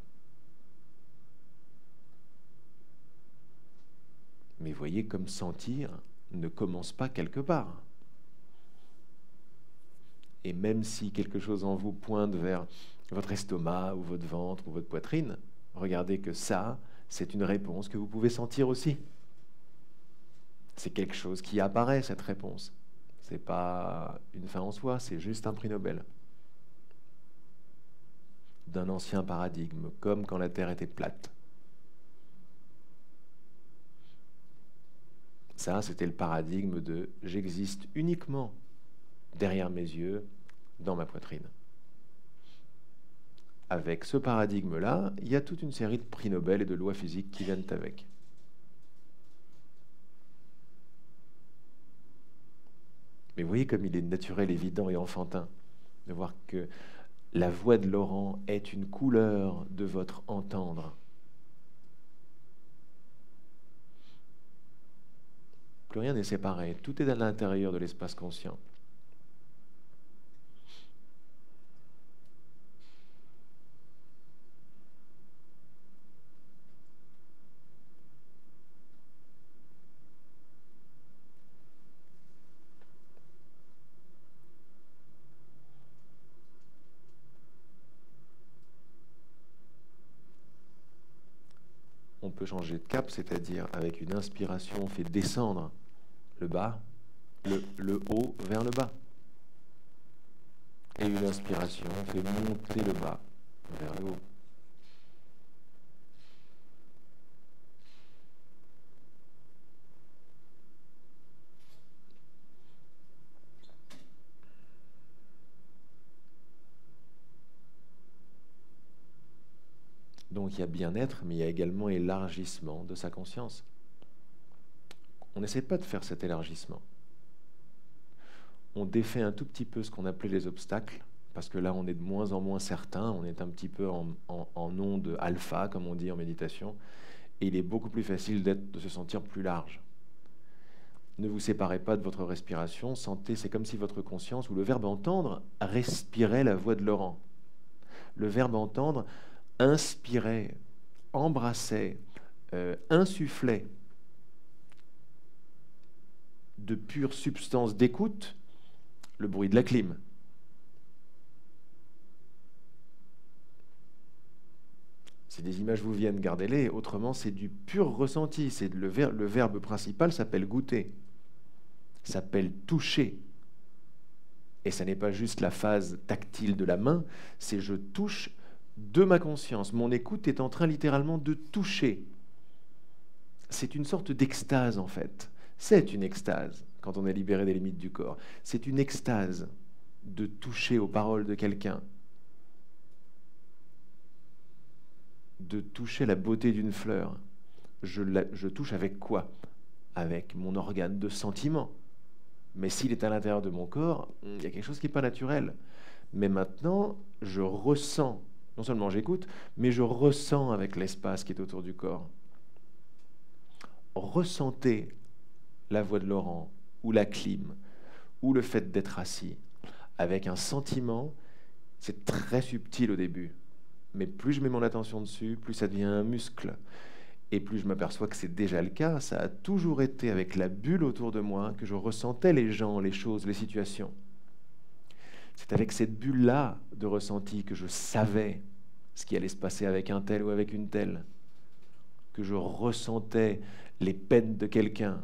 Mais voyez comme sentir ne commence pas quelque part. Et même si quelque chose en vous pointe vers votre estomac ou votre ventre ou votre poitrine, regardez que ça, c'est une réponse que vous pouvez sentir aussi. C'est quelque chose qui apparaît, cette réponse. Ce n'est pas une fin en soi, c'est juste un prix Nobel. D'un ancien paradigme, comme quand la Terre était plate. Ça, c'était le paradigme de « j'existe uniquement derrière mes yeux, dans ma poitrine ». Avec ce paradigme-là, il y a toute une série de prix Nobel et de lois physiques qui viennent avec. Mais vous voyez comme il est naturel, évident et enfantin de voir que la voix de Laurent est une couleur de votre entendre. Plus rien n'est séparé, tout est à l'intérieur de l'espace conscient. On peut changer de cap, c'est-à-dire avec une inspiration, on fait descendre le bas, le haut vers le bas. Et une inspiration, on fait monter le bas vers le haut. Donc il y a bien-être, mais il y a également élargissement de sa conscience. On n'essaie pas de faire cet élargissement. On défait un tout petit peu ce qu'on appelait les obstacles, parce que là on est de moins en moins certain, on est un petit peu en onde alpha, comme on dit en méditation, et il est beaucoup plus facile de se sentir plus large. Ne vous séparez pas de votre respiration, sentez, c'est comme si votre conscience, ou le verbe entendre, respirait la voix de Laurent. Le verbe entendre inspirait, embrassait, insufflait de pure substance d'écoute le bruit de la clim. Si des images vous viennent, gardez-les. Autrement, c'est du pur ressenti. C'est le verbe principal s'appelle goûter, s'appelle toucher. Et ça n'est pas juste la phase tactile de la main, c'est je touche de ma conscience. Mon écoute est en train littéralement de toucher. C'est une sorte d'extase en fait. C'est une extase quand on est libéré des limites du corps. C'est une extase de toucher aux paroles de quelqu'un, de toucher la beauté d'une fleur. Je touche avec quoi? Avec mon organe de sentiment. Mais s'il est à l'intérieur de mon corps, il y a quelque chose qui n'est pas naturel. Mais maintenant, je ressens, non seulement j'écoute, mais je ressens avec l'espace qui est autour du corps. Ressentez la voix de Laurent, ou la clim, ou le fait d'être assis, avec un sentiment. C'est très subtil au début, mais plus je mets mon attention dessus, plus ça devient un muscle. Et plus je m'aperçois que c'est déjà le cas. Ça a toujours été avec la bulle autour de moi que je ressentais les gens, les choses, les situations. C'est avec cette bulle-là de ressenti que je savais ce qui allait se passer avec un tel ou avec une telle, que je ressentais les peines de quelqu'un.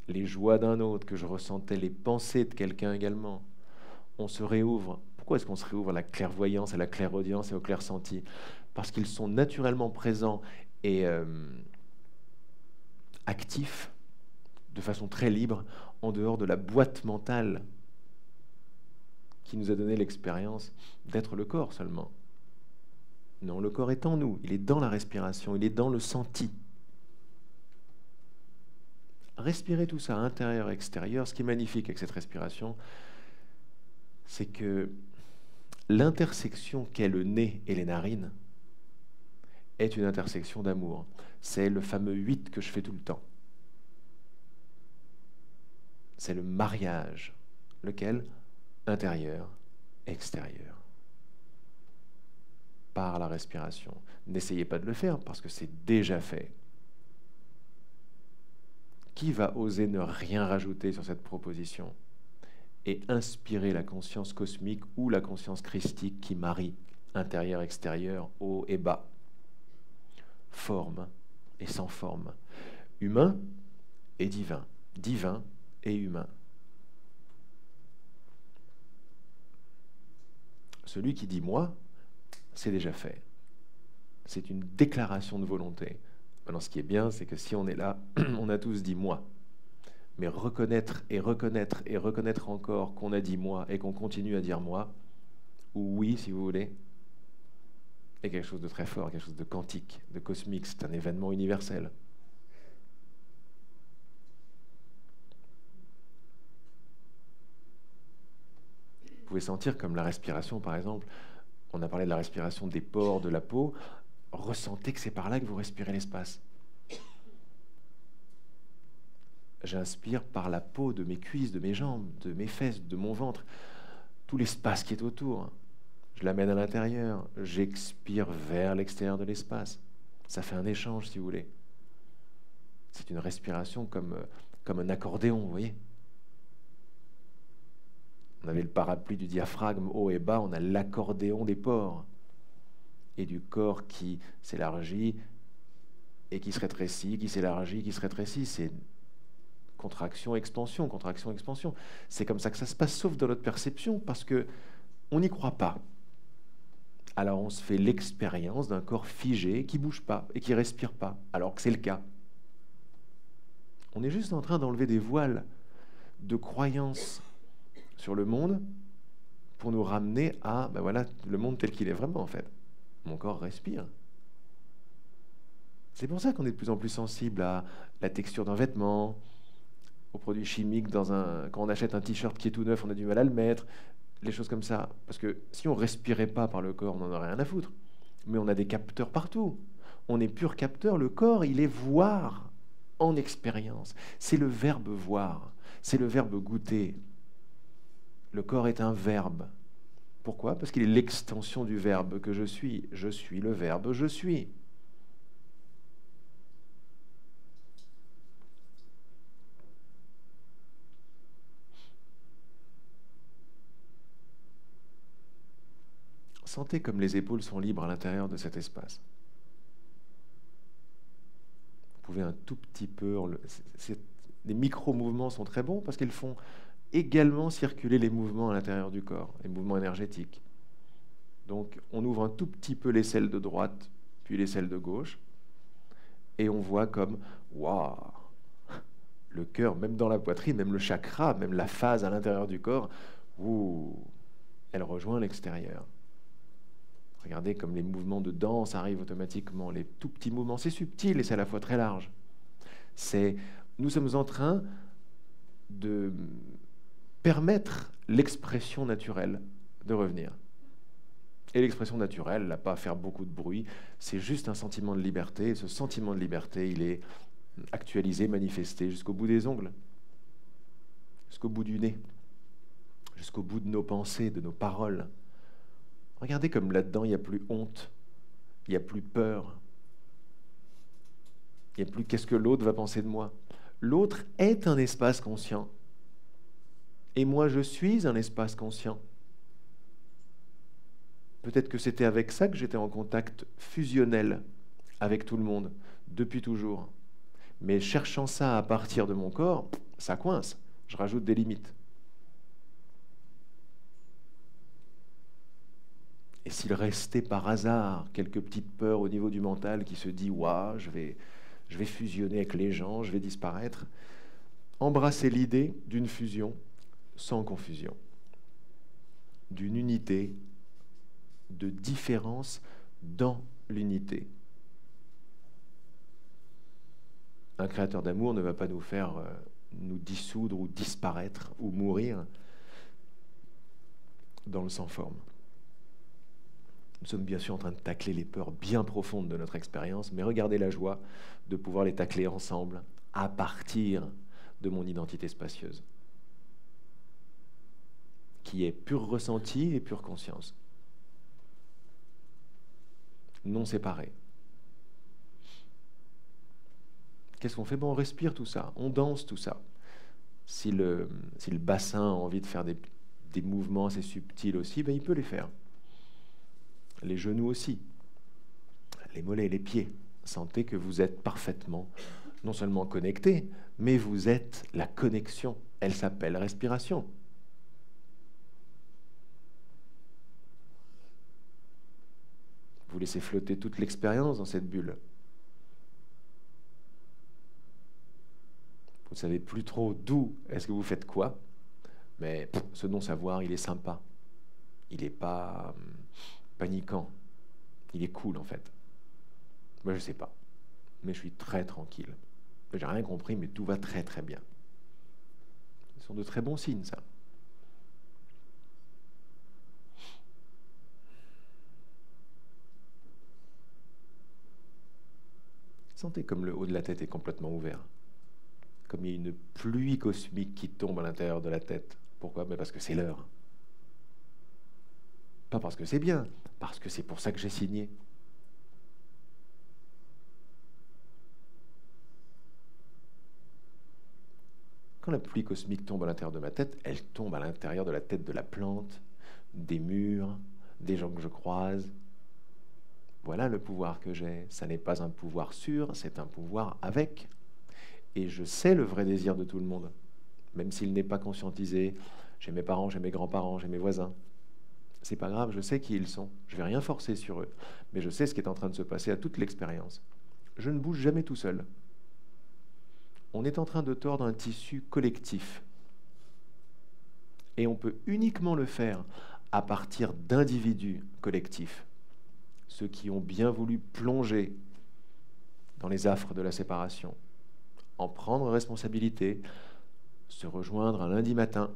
Les joies d'un autre, que je ressentais les pensées de quelqu'un également. On se réouvre. Pourquoi est-ce qu'on se réouvre à la clairvoyance, à la clairaudience et au clairsenti? Parce qu'ils sont naturellement présents et actifs de façon très libre en dehors de la boîte mentale qui nous a donné l'expérience d'être le corps seulement. Non, le corps est en nous, il est dans la respiration, il est dans le senti. Respirer tout ça, intérieur, extérieur. Ce qui est magnifique avec cette respiration, c'est que l'intersection qu'est le nez et les narines est une intersection d'amour. C'est le fameux 8 que je fais tout le temps. C'est le mariage. Lequel? Intérieur, extérieur. Par la respiration. N'essayez pas de le faire parce que c'est déjà fait. Qui va oser ne rien rajouter sur cette proposition et inspirer la conscience cosmique ou la conscience christique qui marie intérieur, extérieur, haut et bas, forme et sans forme, humain et divin, divin et humain. Celui qui dit « moi », c'est déjà fait. C'est une déclaration de volonté. Maintenant, ce qui est bien, c'est que si on est là, on a tous dit « moi ». Mais reconnaître et reconnaître et reconnaître encore qu'on a dit « moi » et qu'on continue à dire « moi », ou « oui » si vous voulez, est quelque chose de très fort, quelque chose de quantique, de cosmique. C'est un événement universel. Vous pouvez sentir comme la respiration, par exemple. On a parlé de la respiration des pores de la peau. Ressentez que c'est par là que vous respirez l'espace. J'inspire par la peau de mes cuisses, de mes jambes, de mes fesses, de mon ventre, tout l'espace qui est autour. Je l'amène à l'intérieur, j'expire vers l'extérieur de l'espace. Ça fait un échange, si vous voulez. C'est une respiration comme un accordéon, vous voyez. On avait le parapluie du diaphragme haut et bas, on a l'accordéon des pores et du corps qui s'élargit et qui se rétrécit, qui s'élargit, qui se rétrécit. C'est contraction, expansion, contraction, expansion. C'est comme ça que ça se passe, sauf dans notre perception, parce que on n'y croit pas. Alors on se fait l'expérience d'un corps figé qui ne bouge pas et qui ne respire pas, alors que c'est le cas. On est juste en train d'enlever des voiles de croyances sur le monde pour nous ramener à voilà, le monde tel qu'il est vraiment en fait. Mon corps respire. C'est pour ça qu'on est de plus en plus sensible à la texture d'un vêtement, aux produits chimiques. Quand on achète un t-shirt qui est tout neuf, on a du mal à le mettre, les choses comme ça. Parce que si on ne respirait pas par le corps, on n'en aurait rien à foutre. Mais on a des capteurs partout. On est pur capteur. Le corps, il est voir en expérience. C'est le verbe voir. C'est le verbe goûter. Le corps est un verbe. Pourquoi? Parce qu'il est l'extension du verbe que je suis. Je suis le verbe je suis. Sentez comme les épaules sont libres à l'intérieur de cet espace. Vous pouvez un tout petit peu... Les micro-mouvements sont très bons parce qu'ils font également circuler les mouvements à l'intérieur du corps, les mouvements énergétiques. Donc, on ouvre un tout petit peu l'aisselle de droite, puis l'aisselle de gauche, et on voit comme, waouh, le cœur, même dans la poitrine, même le chakra, même la phase à l'intérieur du corps, elle rejoint l'extérieur. Regardez comme les mouvements de danse arrivent automatiquement, les tout petits mouvements, c'est subtil et c'est à la fois très large. Nous sommes en train de permettre l'expression naturelle de revenir. Et l'expression naturelle, n'a pas à faire beaucoup de bruit, c'est juste un sentiment de liberté. Et ce sentiment de liberté, il est actualisé, manifesté jusqu'au bout des ongles, jusqu'au bout du nez, jusqu'au bout de nos pensées, de nos paroles. Regardez comme là-dedans, il n'y a plus honte, il n'y a plus peur, il n'y a plus qu'est-ce que l'autre va penser de moi. L'autre est un espace conscient. Et moi, je suis un espace conscient. Peut-être que c'était avec ça que j'étais en contact fusionnel avec tout le monde, depuis toujours. Mais cherchant ça à partir de mon corps, ça coince. Je rajoute des limites. Et s'il restait par hasard quelques petites peurs au niveau du mental qui se dit « Ouah, je vais fusionner avec les gens, je vais disparaître », embrasser l'idée d'une fusion sans confusion, d'une unité, de différence dans l'unité. Un créateur d'amour ne va pas nous faire nous dissoudre ou disparaître ou mourir dans le sans-forme. Nous sommes bien sûr en train de tacler les peurs bien profondes de notre expérience, mais regardez la joie de pouvoir les tacler ensemble à partir de mon identité spacieuse, qui est pur ressenti et pure conscience, non séparée. Qu'est-ce qu'on fait? On respire tout ça, on danse tout ça. Si le bassin a envie de faire des mouvements assez subtils aussi, il peut les faire. Les genoux aussi, les mollets, les pieds. Sentez que vous êtes parfaitement, non seulement connecté, mais vous êtes la connexion. Elle s'appelle respiration. Vous laissez flotter toute l'expérience dans cette bulle. Vous ne savez plus trop d'où est-ce que vous faites quoi, mais ce non-savoir, il est sympa. Il n'est pas paniquant. Il est cool, en fait. Moi, je ne sais pas, mais je suis très tranquille. J'ai rien compris, mais tout va très très bien. Ce sont de très bons signes, ça. Sentez comme le haut de la tête est complètement ouvert. Comme il y a une pluie cosmique qui tombe à l'intérieur de la tête. Pourquoi? Mais parce que c'est l'heure. Pas parce que c'est bien, parce que c'est pour ça que j'ai signé. Quand la pluie cosmique tombe à l'intérieur de ma tête, elle tombe à l'intérieur de la tête de la plante, des murs, des gens que je croise. Voilà le pouvoir que j'ai. Ça n'est pas un pouvoir sûr, c'est un pouvoir avec. Et je sais le vrai désir de tout le monde, même s'il n'est pas conscientisé. J'ai mes parents, j'ai mes grands-parents, j'ai mes voisins. C'est pas grave, je sais qui ils sont. Je vais rien forcer sur eux, mais je sais ce qui est en train de se passer à toute l'expérience. Je ne bouge jamais tout seul. On est en train de tordre un tissu collectif. Et on peut uniquement le faire à partir d'individus collectifs. Ceux qui ont bien voulu plonger dans les affres de la séparation, en prendre responsabilité, se rejoindre un lundi matin,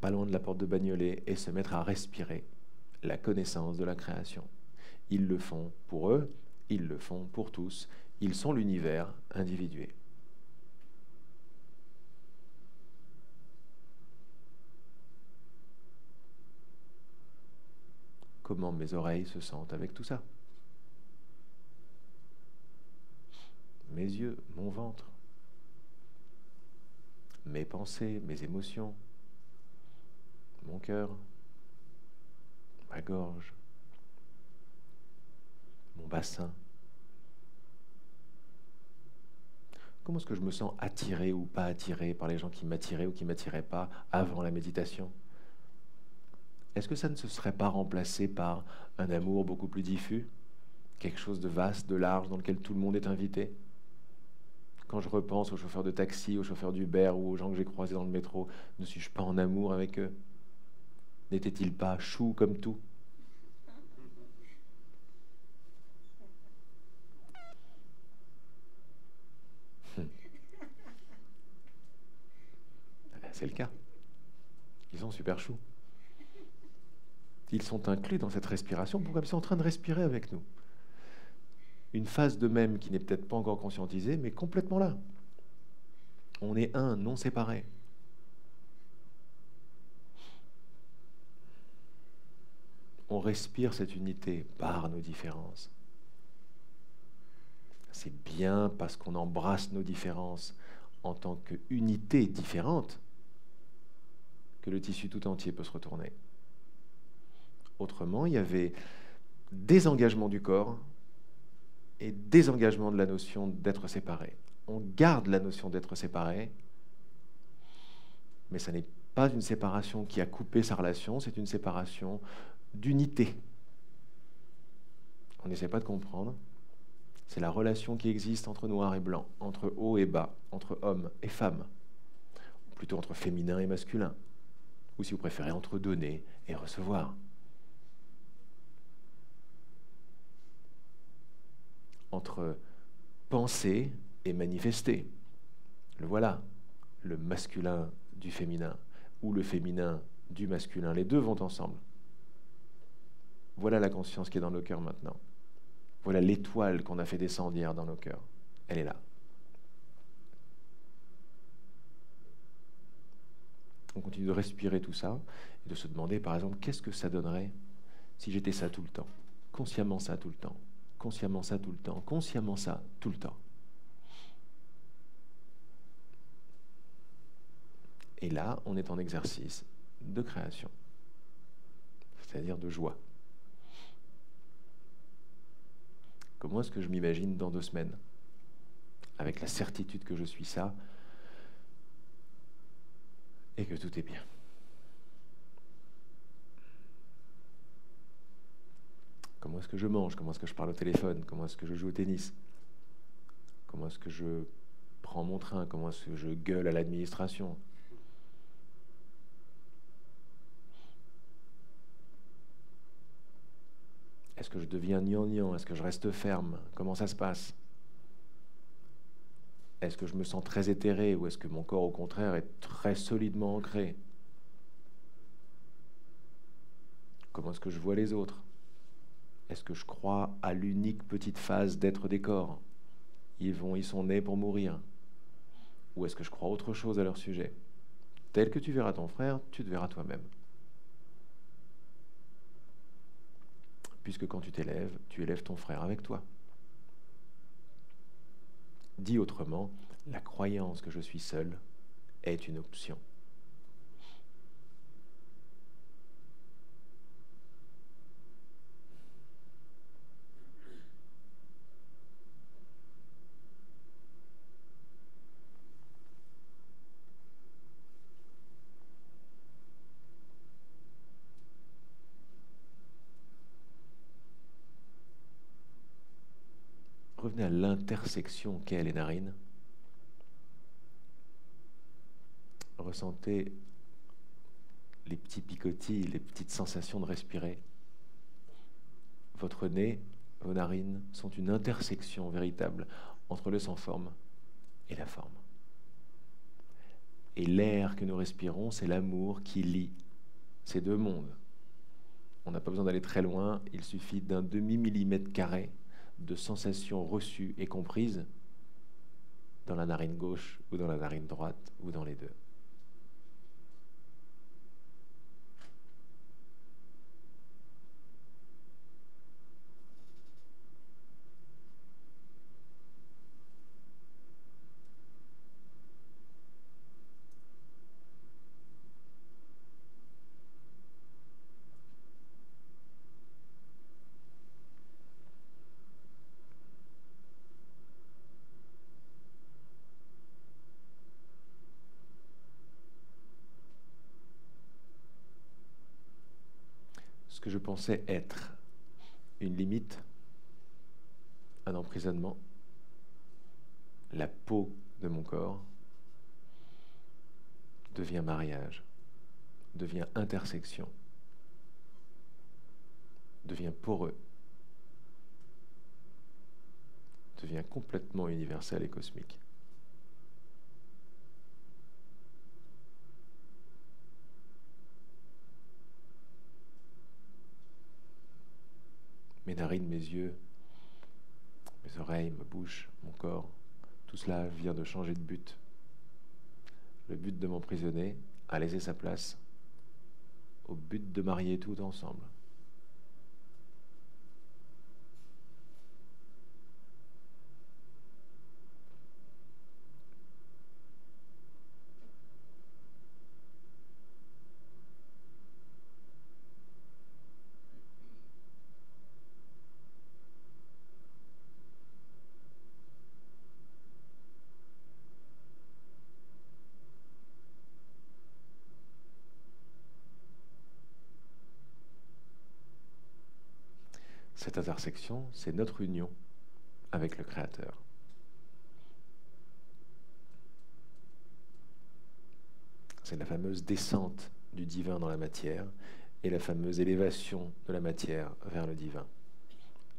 pas loin de la porte de Bagnolet, et se mettre à respirer la connaissance de la création. Ils le font pour eux, ils le font pour tous, ils sont l'univers individué. Comment mes oreilles se sentent avec tout ça? Mes yeux, mon ventre, mes pensées, mes émotions, mon cœur, ma gorge, mon bassin. Comment est-ce que je me sens attiré ou pas attiré par les gens qui m'attiraient ou qui ne m'attiraient pas avant la méditation? Est-ce que ça ne se serait pas remplacé par un amour beaucoup plus diffus? Quelque chose de vaste, de large, dans lequel tout le monde est invité? Quand je repense aux chauffeurs de taxi, aux chauffeurs d'Uber ou aux gens que j'ai croisés dans le métro, ne suis-je pas en amour avec eux? N'étaient-ils pas choux comme tout? C'est le cas. Ils sont super choux. Ils sont inclus dans cette respiration. Pourquoi? Ils sont en train de respirer avec nous. Une phase d'eux-mêmes qui n'est peut-être pas encore conscientisée, mais complètement là. On est un, non séparé. On respire cette unité par nos différences. C'est bien parce qu'on embrasse nos différences en tant qu'unité différente que le tissu tout entier peut se retourner. Autrement, il y avait désengagement du corps et désengagement de la notion d'être séparé. On garde la notion d'être séparé, mais ça n'est pas une séparation qui a coupé sa relation, c'est une séparation d'unité. On n'essaie pas de comprendre. C'est la relation qui existe entre noir et blanc, entre haut et bas, entre homme et femme, ou plutôt entre féminin et masculin, ou si vous préférez, entre donner et recevoir. Entre penser et manifester. Le voilà, le masculin du féminin, ou le féminin du masculin. Les deux vont ensemble. Voilà la conscience qui est dans nos cœurs maintenant. Voilà l'étoile qu'on a fait descendre hier dans nos cœurs. Elle est là. On continue de respirer tout ça et de se demander, par exemple, qu'est-ce que ça donnerait si j'étais ça tout le temps? Consciemment ça tout le temps. Consciemment ça tout le temps. Consciemment ça tout le temps. Et là, on est en exercice de création, c'est-à-dire de joie. Comment est-ce que je m'imagine dans 2 semaines? Avec la certitude que je suis ça et que tout est bien. Comment est-ce que je mange? Comment est-ce que je parle au téléphone? Comment est-ce que je joue au tennis? Comment est-ce que je prends mon train? Comment est-ce que je gueule à l'administration? Est-ce que je deviens gnangnan? Est-ce que je reste ferme? Comment ça se passe? Est-ce que je me sens très éthéré ou est-ce que mon corps, au contraire, est très solidement ancré? Comment est-ce que je vois les autres? Est-ce que je crois à l'unique petite phase d'être des corps? Ils sont nés pour mourir. Ou est-ce que je crois autre chose à leur sujet? Tel que tu verras ton frère, tu te verras toi-même. Puisque quand tu élèves ton frère avec toi. Dit autrement, la croyance que je suis seul est une option. Revenez à l'intersection qu'est les narines. Ressentez les petits picotis, les petites sensations de respirer. Votre nez, vos narines sont une intersection véritable entre le sans-forme et la forme. Et l'air que nous respirons, c'est l'amour qui lie ces 2 mondes. On n'a pas besoin d'aller très loin, il suffit d'un demi-millimètre carré de sensations reçues et comprises dans la narine gauche ou dans la narine droite ou dans les 2. Ce que je pensais être une limite, un emprisonnement, la peau de mon corps, devient mariage, devient intersection, devient poreux, devient complètement universel et cosmique. Mes narines, mes yeux, mes oreilles, ma bouche, mon corps, tout cela vient de changer de but. Le but de m'emprisonner a laissé sa place au but de marier tout ensemble. Cette intersection, c'est notre union avec le Créateur. C'est la fameuse descente du divin dans la matière et la fameuse élévation de la matière vers le divin,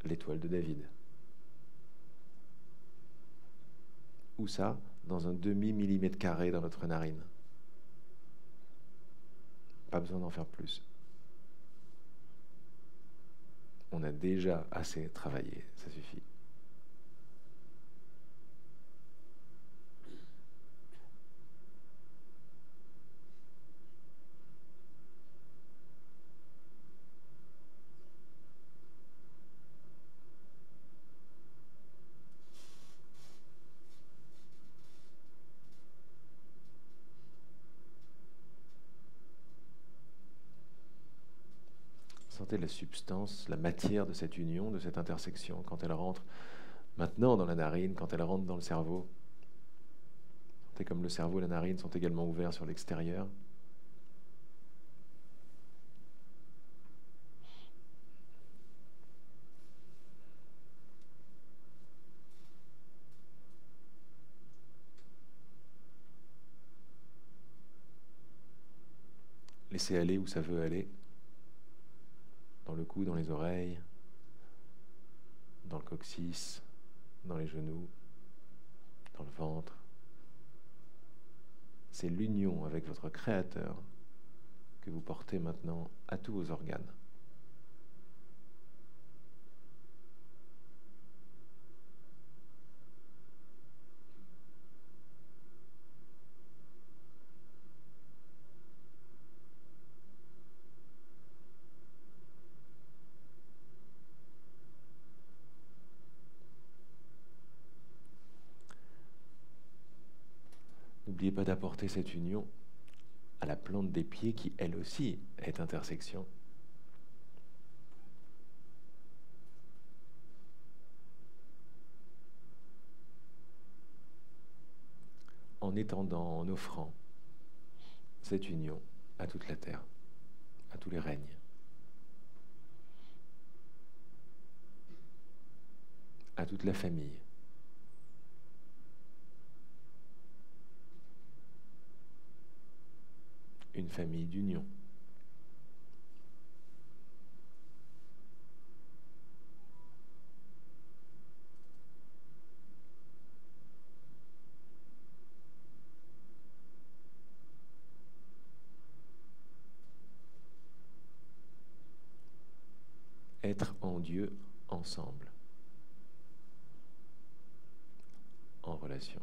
l'étoile de David. Où ça? Dans un demi-millimètre carré dans notre narine. Pas besoin d'en faire plus. On a déjà assez travaillé, ça suffit. Sentez la substance, la matière de cette union, de cette intersection, quand elle rentre maintenant dans la narine, quand elle rentre dans le cerveau. Sentez comme le cerveau et la narine sont également ouverts sur l'extérieur. Laissez aller où ça veut aller, dans le cou, dans les oreilles, dans le coccyx, dans les genoux, dans le ventre. C'est l'union avec votre Créateur que vous portez maintenant à tous vos organes. N'oubliez pas d'apporter cette union à la plante des pieds qui, elle aussi, est intersection. En étendant, en offrant cette union à toute la terre, à tous les règnes. À toute la famille. Une famille d'union. Être en Dieu ensemble, en relation.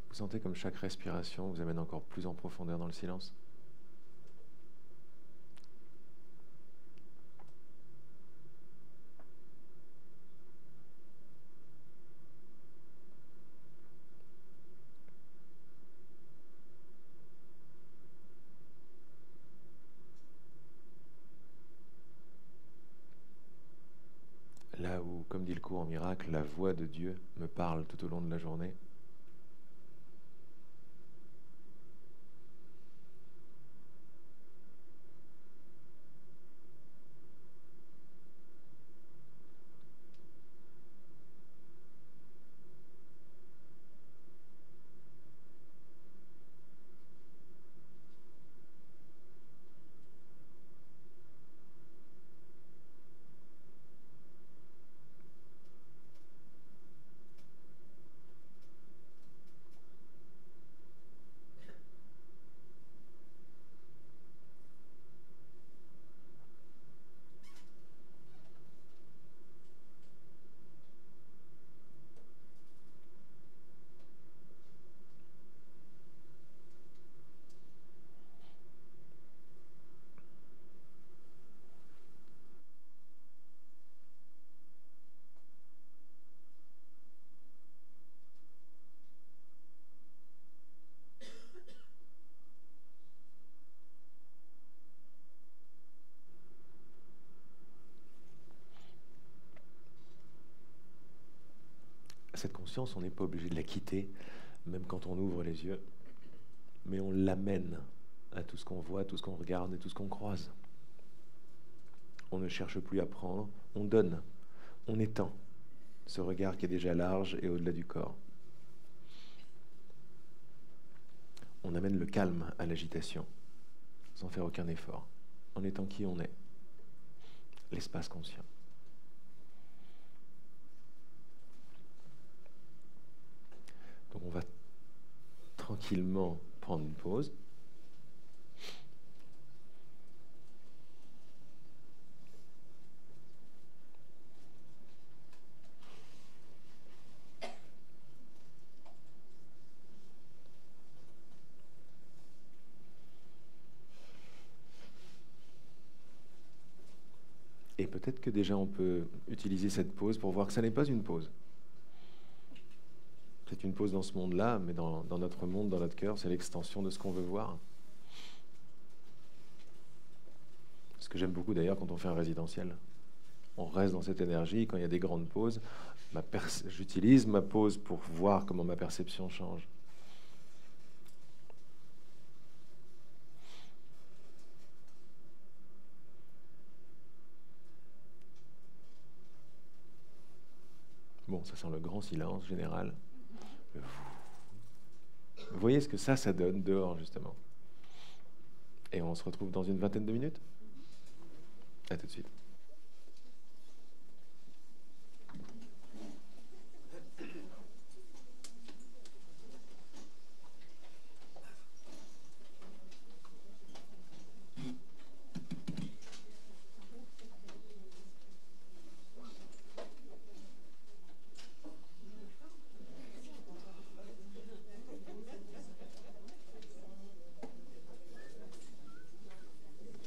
Vous sentez comme chaque respiration vous amène encore plus en profondeur dans le silence? Là où, comme dit le cours en miracle, la voix de Dieu me parle tout au long de la journée, cette conscience, on n'est pas obligé de la quitter, même quand on ouvre les yeux, mais on l'amène à tout ce qu'on voit, tout ce qu'on regarde et tout ce qu'on croise. On ne cherche plus à prendre, on donne, on étend ce regard qui est déjà large et au-delà du corps. On amène le calme à l'agitation, sans faire aucun effort, en étant qui on est, l'espace conscient. Donc on va tranquillement prendre une pause. Et peut-être que déjà on peut utiliser cette pause pour voir que ça n'est pas une pause. C'est une pause dans ce monde-là, mais dans notre monde, dans notre cœur, c'est l'extension de ce qu'on veut voir. Ce que j'aime beaucoup d'ailleurs quand on fait un résidentiel. On reste dans cette énergie, quand il y a des grandes pauses, j'utilise ma pause pour voir comment ma perception change. Bon, ça sent le grand silence général. Vous voyez ce que ça donne dehors, justement. Et on se retrouve dans une vingtaine de minutes. À tout de suite.